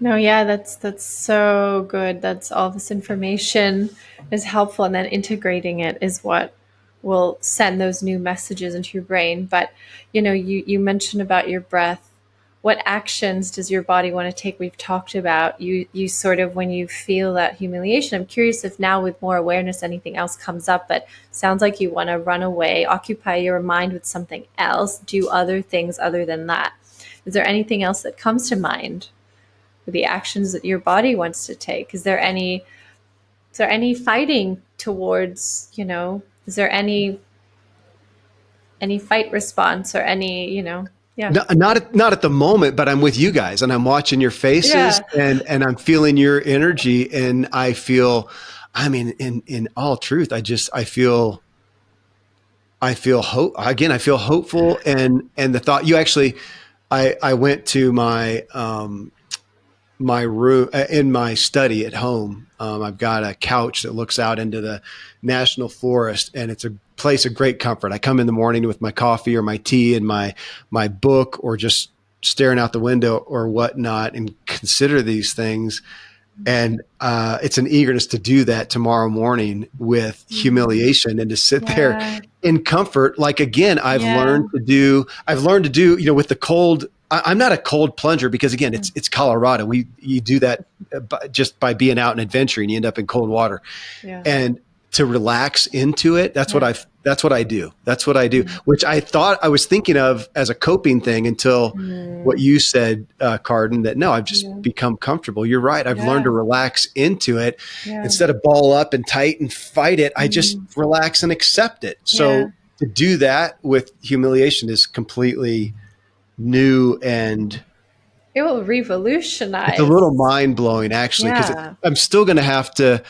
No, yeah, that's so good. That's all this information is helpful, and then integrating it is what will send those new messages into your brain. But you mentioned about your breath. What actions does your body want to take? We've talked about you sort of, when you feel that humiliation. I'm curious if now with more awareness anything else comes up, but sounds like you want to run away, occupy your mind with something else, do other things other than that. Is there anything else that comes to mind with the actions that your body wants to take? Is there any fighting towards, is there any fight response or any, yeah. No, not at the moment, but I'm with you guys and I'm watching your faces and I'm feeling your energy, and I feel, in all truth, I feel hope again. I feel hopeful, and the thought you actually, I went to my my room in my study at home. I've got a couch that looks out into the national forest, and it's a place of great comfort. I come in the morning with my coffee or my tea and my book, or just staring out the window or whatnot, and consider these things. And it's an eagerness to do that tomorrow morning with humiliation, and to sit there in comfort. Like, again, I've learned to do, with the cold. I'm not a cold plunger, because again, it's Colorado. You do that just by being out and adventuring, you end up in cold water. And to relax into it, that's what I do. That's what I do, which I thought I was thinking of as a coping thing until what you said, Karden, that no, I've just become comfortable. You're right. I've learned to relax into it instead of ball up and tight and fight it. I just relax and accept it. So to do that with humiliation is completely new, and it will revolutionize. It's a little mind blowing, actually, because I'm still going to have to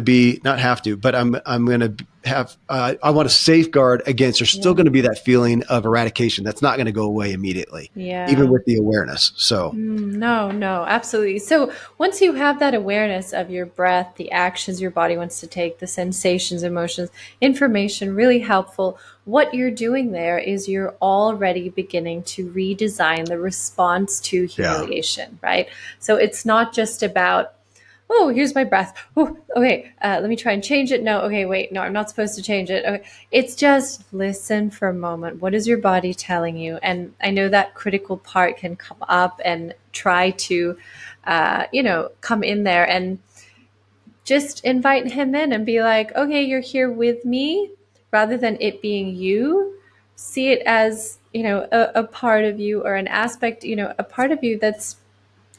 be, not have to, but I'm going to I want to safeguard against, there's still going to be that feeling of eradication that's not going to go away immediately, even with the awareness. So No, absolutely. So once you have that awareness of your breath, the actions your body wants to take, the sensations, emotions, information, really helpful. What you're doing there is you're already beginning to redesign the response to humiliation, right? So it's not just about, oh, here's my breath. Oh, okay, let me try and change it. No, okay, wait, no, I'm not supposed to change it. Okay. It's just listen for a moment. What is your body telling you? And I know that critical part can come up and try to, come in there, and just invite him in and be like, okay, you're here with me, rather than it being you. See it as, a part of you, or an aspect, a part of you that's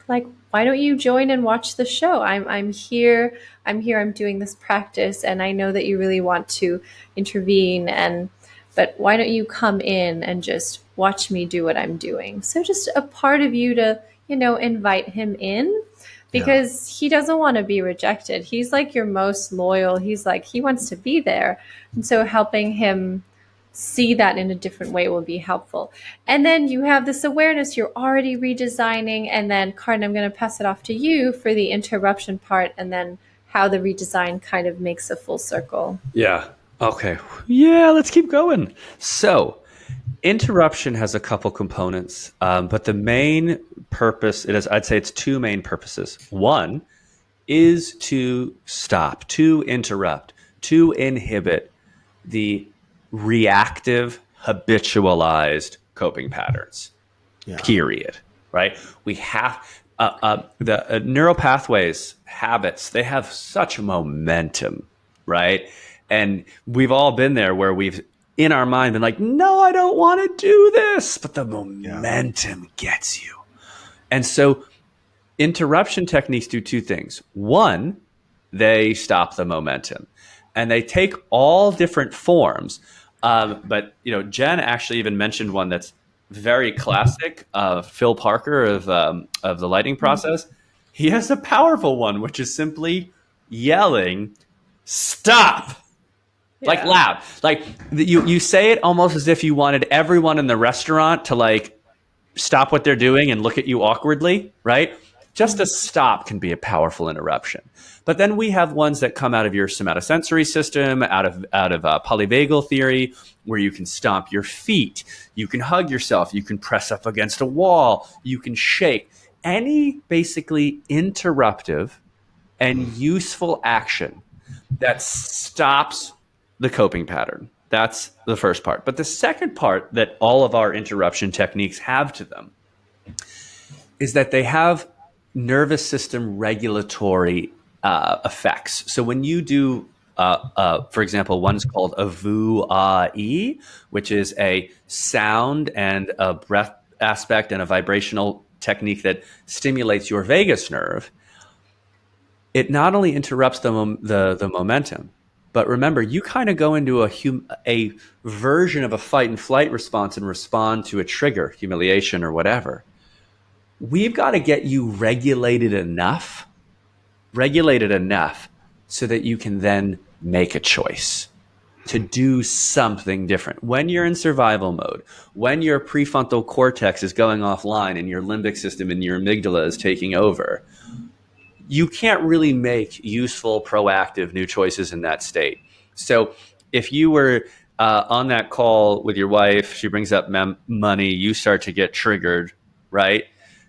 like, why don't you join and watch the show? I'm here. I'm doing this practice, and I know that you really want to intervene, but why don't you come in and just watch me do what I'm doing? So just a part of you to, invite him in, because he doesn't want to be rejected. He's like your most loyal. He's like, he wants to be there. And so helping him see that in a different way will be helpful. And then you have this awareness, you're already redesigning. And then, Karden, I'm going to pass it off to you for the interruption part, and then how the redesign kind of makes a full circle. Yeah. Okay. Yeah, let's keep going. So interruption has a couple components, but the main purpose, I'd say it's two main purposes. One is to stop, to interrupt, to inhibit the reactive, habitualized coping patterns, period, right? We have the neural pathways, habits, they have such momentum, right? And we've all been there where we've, in our mind, been like, no, I don't want to do this, but the momentum gets you. And so interruption techniques do two things. One, they stop the momentum, and they take all different forms. But Jen actually even mentioned one that's very classic. Phil Parker of the lighting process. He has a powerful one, which is simply yelling, "Stop!" Like loud. Like you say it almost as if you wanted everyone in the restaurant to like stop what they're doing and look at you awkwardly, right? Just a stop can be a powerful interruption. But then we have ones that come out of your somatosensory system, out of polyvagal theory, where you can stomp your feet, you can hug yourself, you can press up against a wall, you can shake. Any basically interruptive and useful action that stops the coping pattern. That's the first part. But the second part that all of our interruption techniques have to them is that they have nervous system regulatory effects. So when you do, for example, one's called a vu-ah-e, which is a sound and a breath aspect and a vibrational technique that stimulates your vagus nerve. It not only interrupts the momentum, but remember, you kind of go into a version of a fight and flight response and respond to a trigger, humiliation or whatever. We've got to get you regulated enough so that you can then make a choice to do something different. When you're in survival mode, when your prefrontal cortex is going offline and your limbic system and your amygdala is taking over, you can't really make useful, proactive new choices in that state. So if you were on that call with your wife, she brings up money, you start to get triggered, right?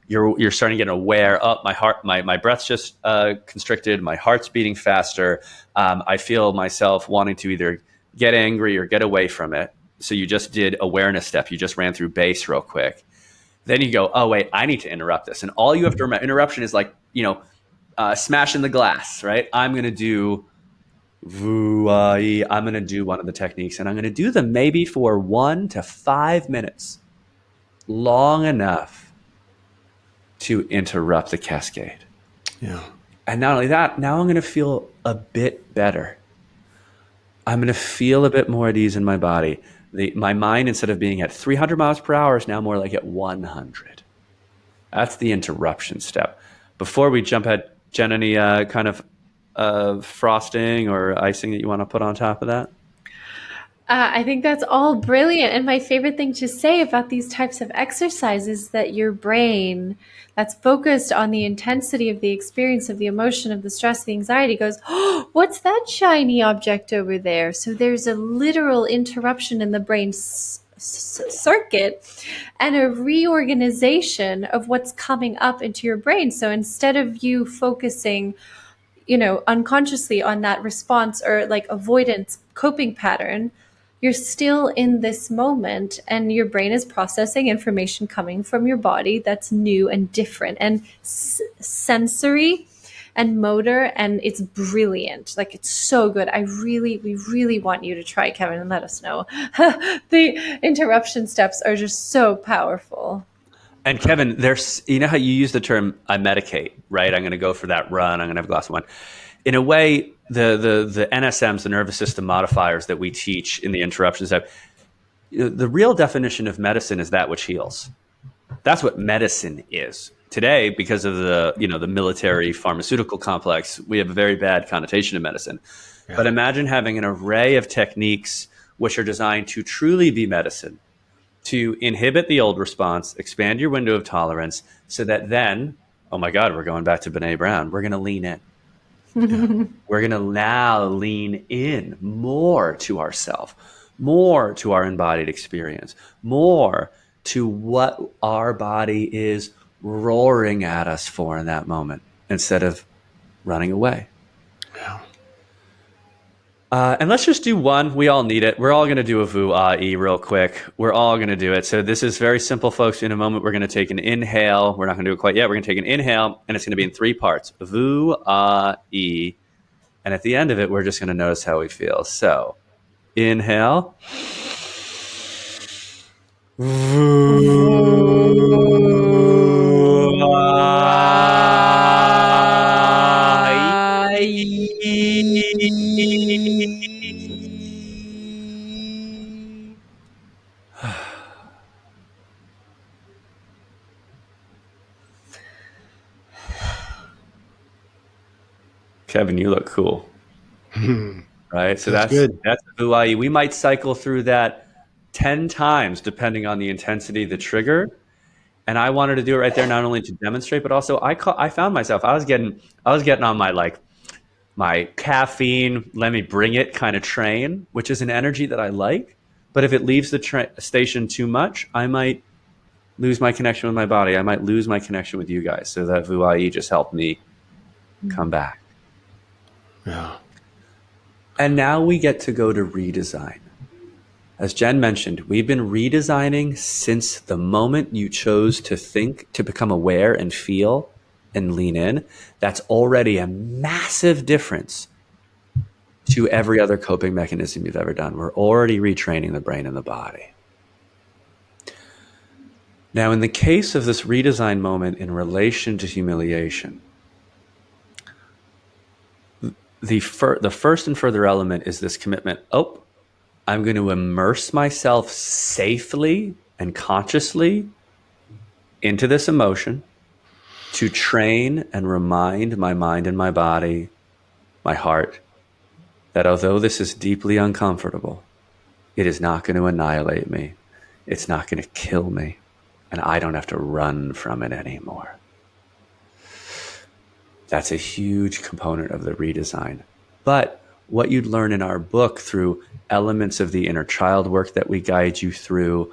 You're starting to get aware. Oh, my breath's just constricted. My heart's beating faster. I feel myself wanting to either get angry or get away from it. So you just did awareness step. You just ran through base real quick. Then you go, oh wait, I need to interrupt this. And all you have to remember, interruption is like, smashing the glass, right? I'm going to do vu-ah-e. I'm going to do one of the techniques, and I'm going to do them maybe for 1 to 5 minutes, long enough to interrupt the cascade. Yeah. And not only that, now I'm going to feel a bit better. I'm going to feel a bit more at ease in my body. My mind, instead of being at 300 miles per hour, is now more like at 100. That's the interruption step. Before we jump ahead, Jen, any kind of frosting or icing that you want to put on top of that? I think that's all brilliant. And my favorite thing to say about these types of exercises is that your brain that's focused on the intensity of the experience, of the emotion, of the stress, the anxiety goes, oh, what's that shiny object over there? So there's a literal interruption in the brain circuit and a reorganization of what's coming up into your brain. So instead of you focusing unconsciously on that response or like avoidance coping pattern, you're still in this moment and your brain is processing information coming from your body that's new and different and sensory and motor, and it's brilliant. Like, it's so good. We really want you to try, Kevin, and let us know. The interruption steps are just so powerful. And Kevin, there's, you know how you use the term "I medicate," right? I'm going to go for that run. I'm going to have a glass of wine. In a way, the NSMs, the nervous system modifiers that we teach in the interruption step, the real definition of medicine is that which heals. That's what medicine is today. Because of the military pharmaceutical complex, we have a very bad connotation of medicine. Yeah. But imagine having an array of techniques which are designed to truly be medicine, to inhibit the old response, expand your window of tolerance, so that then, oh my God, we're going back to Brene Brown. We're going to lean in. Yeah. We're going to now lean in more to ourselves, more to our embodied experience, more to what our body is roaring at us for in that moment, instead of running away. Yeah. And let's just do one. We all need it. We're all going to do a vu-a-e real quick. We're all going to do it. So this is very simple, folks. In a moment, we're going to take an inhale. We're not going to do it quite yet. We're going to take an inhale, and it's going to be in 3 parts. Vu-a-e. And at the end of it, we're just going to notice how we feel. So inhale. Kevin, you look cool. Right? So that's good. That's vu-a-e. We might cycle through that 10 times depending on the intensity of the trigger. And I wanted to do it right there, not only to demonstrate, but also I found myself, I was getting on my caffeine, let me bring it kind of train, which is an energy that I like. But if it leaves the station too much, I might lose my connection with my body. I might lose my connection with you guys. So that vu-a-e just helped me come back. Yeah. And now we get to go to redesign. As Jen mentioned, we've been redesigning since the moment you chose to think, to become aware and feel and lean in. That's already a massive difference to every other coping mechanism you've ever done. We're already retraining the brain and the body. Now, in the case of this redesign moment in relation to humiliation, the first and further element is this commitment. Oh, I'm going to immerse myself safely and consciously into this emotion to train and remind my mind and my body, my heart, that although this is deeply uncomfortable, it is not going to annihilate me. It's not going to kill me. And I don't have to run from it anymore. That's a huge component of the redesign. But what you'd learn in our book through elements of the inner child work that we guide you through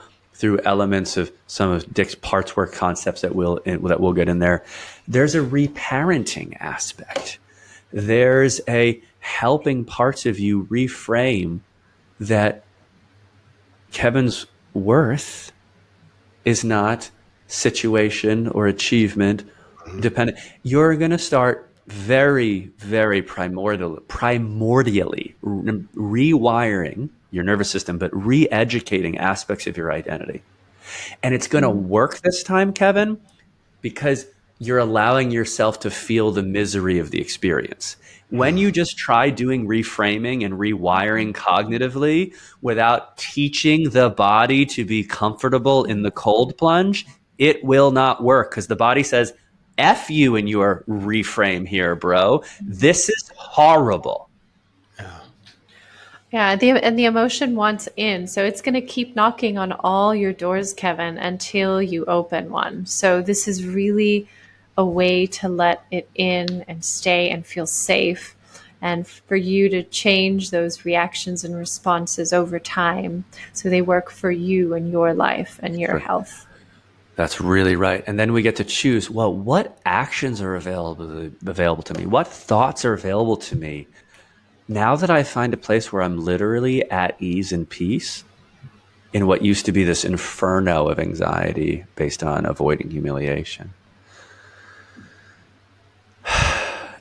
elements of some of Dick's parts work concepts that we'll get in there, there's a reparenting aspect. There's a helping parts of you reframe that Kevin's worth is not situation or achievement dependent. You're going to start very, very primordially rewiring your nervous system, but re-educating aspects of your identity. And it's going to work this time, Kevin, because you're allowing yourself to feel the misery of the experience. When you just try doing reframing and rewiring cognitively without teaching the body to be comfortable in the cold plunge, it will not work, because the body says, F you and your reframe here, bro. This is horrible. Yeah, and the emotion wants in. So it's going to keep knocking on all your doors, Kevin, until you open one. So this is really a way to let it in and stay and feel safe, and for you to change those reactions and responses over time so they work for you and your life and your health. That's really right. And then we get to choose, well, what actions are available to me? What thoughts are available to me now that I find a place where I'm literally at ease and peace in what used to be this inferno of anxiety based on avoiding humiliation.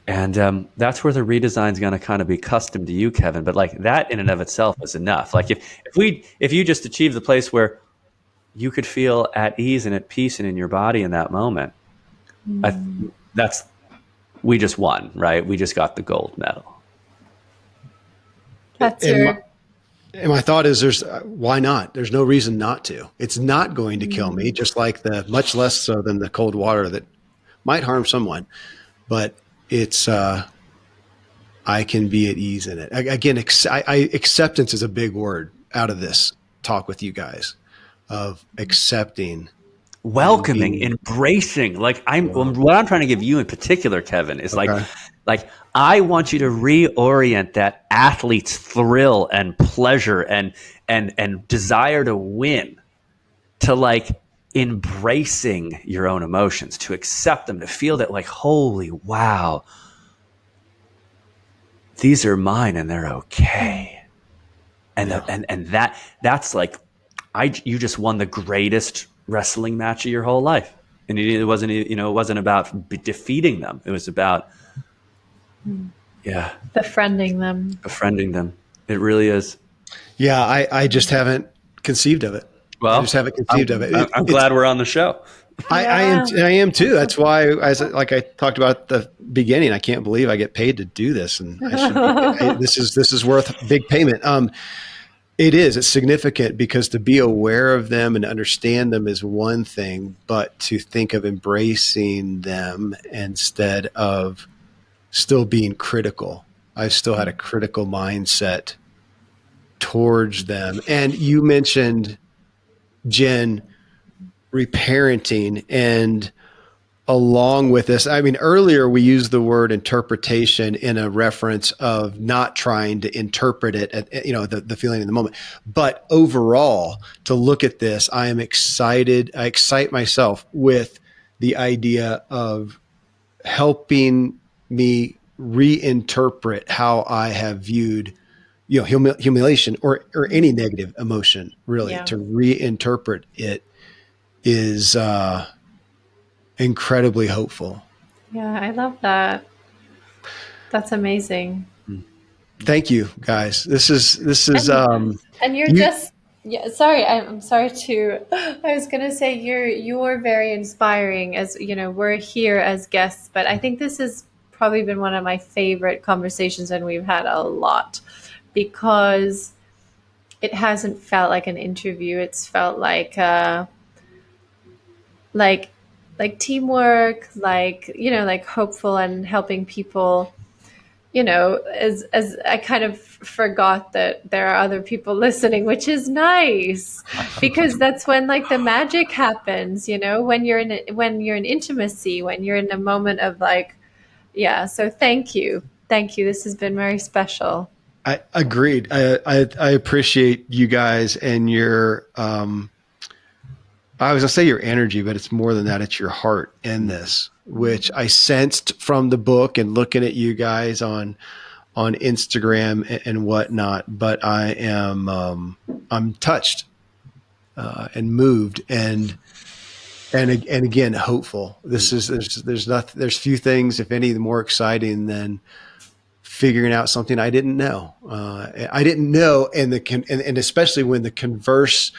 And that's where the redesign is going to kind of be custom to you, Kevin. But like that in and of itself is enough. Like if you just achieve the place where you could feel at ease and at peace and in your body in that moment, that's we just won, right? We just got the gold medal. That's And your my thought is there's why not? There's no reason not to. It's not going to kill me, just like much less so than the cold water that might harm someone, but it's, I can be at ease in it. Again, acceptance is a big word out of this talk with you guys, of accepting, Welcoming, embracing. Like what I'm trying to give you in particular, Kevin, is Okay. like I want you to reorient that athlete's thrill and pleasure and desire to win to like embracing your own emotions, to accept them, to feel that like, holy wow, these are mine and they're okay. And that's like you just won the greatest wrestling match of your whole life. And it wasn't about defeating them. It was about befriending them. befriending them. It really is. Yeah, I just haven't conceived of it. Well, I just haven't conceived of it. I'm glad we're on the show. I am too. That's why, like I talked about at the beginning, I can't believe I get paid to do this, and this is worth big payment. It is. It's significant because to be aware of them and understand them is one thing, but to think of embracing them instead of still being critical. I've still had a critical mindset towards them. And you mentioned, Jen, reparenting, and along with this, I mean, earlier we used the word interpretation in a reference of not trying to interpret it at, the feeling in the moment. But overall, to look at this, I am excited. I excite myself with the idea of helping me reinterpret how I have viewed, humiliation or any negative emotion, really. Yeah. To reinterpret it is incredibly hopeful. Yeah, I love that. That's amazing. Thank you, guys. This is And you're just sorry, I'm sorry to I was going to say you're very inspiring, as we're here as guests, but I think this has probably been one of my favorite conversations, and we've had a lot, because it hasn't felt like an interview. It's felt like like teamwork, like hopeful and helping people. As I kind of forgot that there are other people listening, which is nice, because that's when like the magic happens, when you're in intimacy, when you're in a moment of like, yeah. So thank you. This has been very special. I agreed. I appreciate you guys and your I was gonna say your energy, but it's more than that. It's your heart in this, which I sensed from the book and looking at you guys on Instagram and whatnot. But I am I'm touched and moved and again hopeful. This is there's few things, if any, more exciting than figuring out something I didn't know. And especially when the converse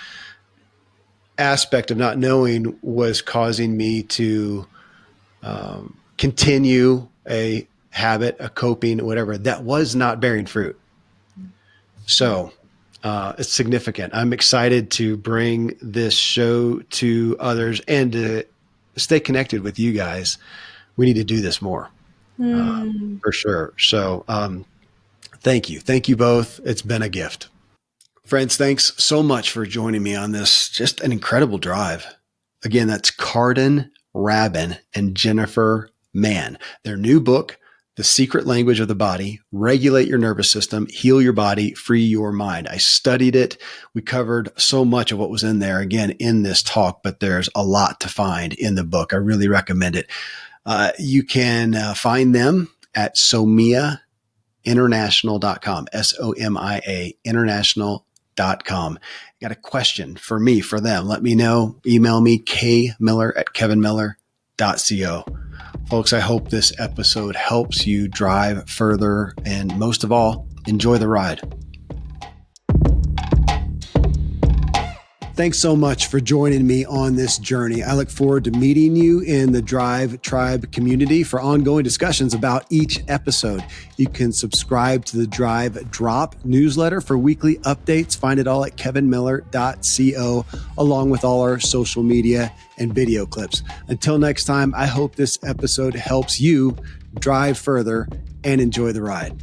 aspect of not knowing was causing me to continue a habit, a coping, whatever, that was not bearing fruit. So it's significant. I'm excited to bring this show to others and to stay connected with you guys. We need to do this more for sure. So Thank you. Thank you both. It's been a gift. Friends, thanks so much for joining me on this just an incredible drive. Again, that's Karden Rabin and Jennifer Mann. Their new book, The Secret Language of the Body, Regulate Your Nervous System, Heal Your Body, Free Your Mind. I studied it. We covered so much of what was in there, again, in this talk, but there's a lot to find in the book. I really recommend it. You can find them at somiainternational.com, SOMIA international.com. Got a question for me, for them. Let me know. Email me, kmiller@kevinmiller.co. Folks, I hope this episode helps you drive further and most of all, enjoy the ride. Thanks so much for joining me on this journey. I look forward to meeting you in the Drive Tribe community for ongoing discussions about each episode. You can subscribe to the Drive Drop newsletter for weekly updates. Find it all at kevinmiller.co, along with all our social media and video clips. Until next time, I hope this episode helps you drive further and enjoy the ride.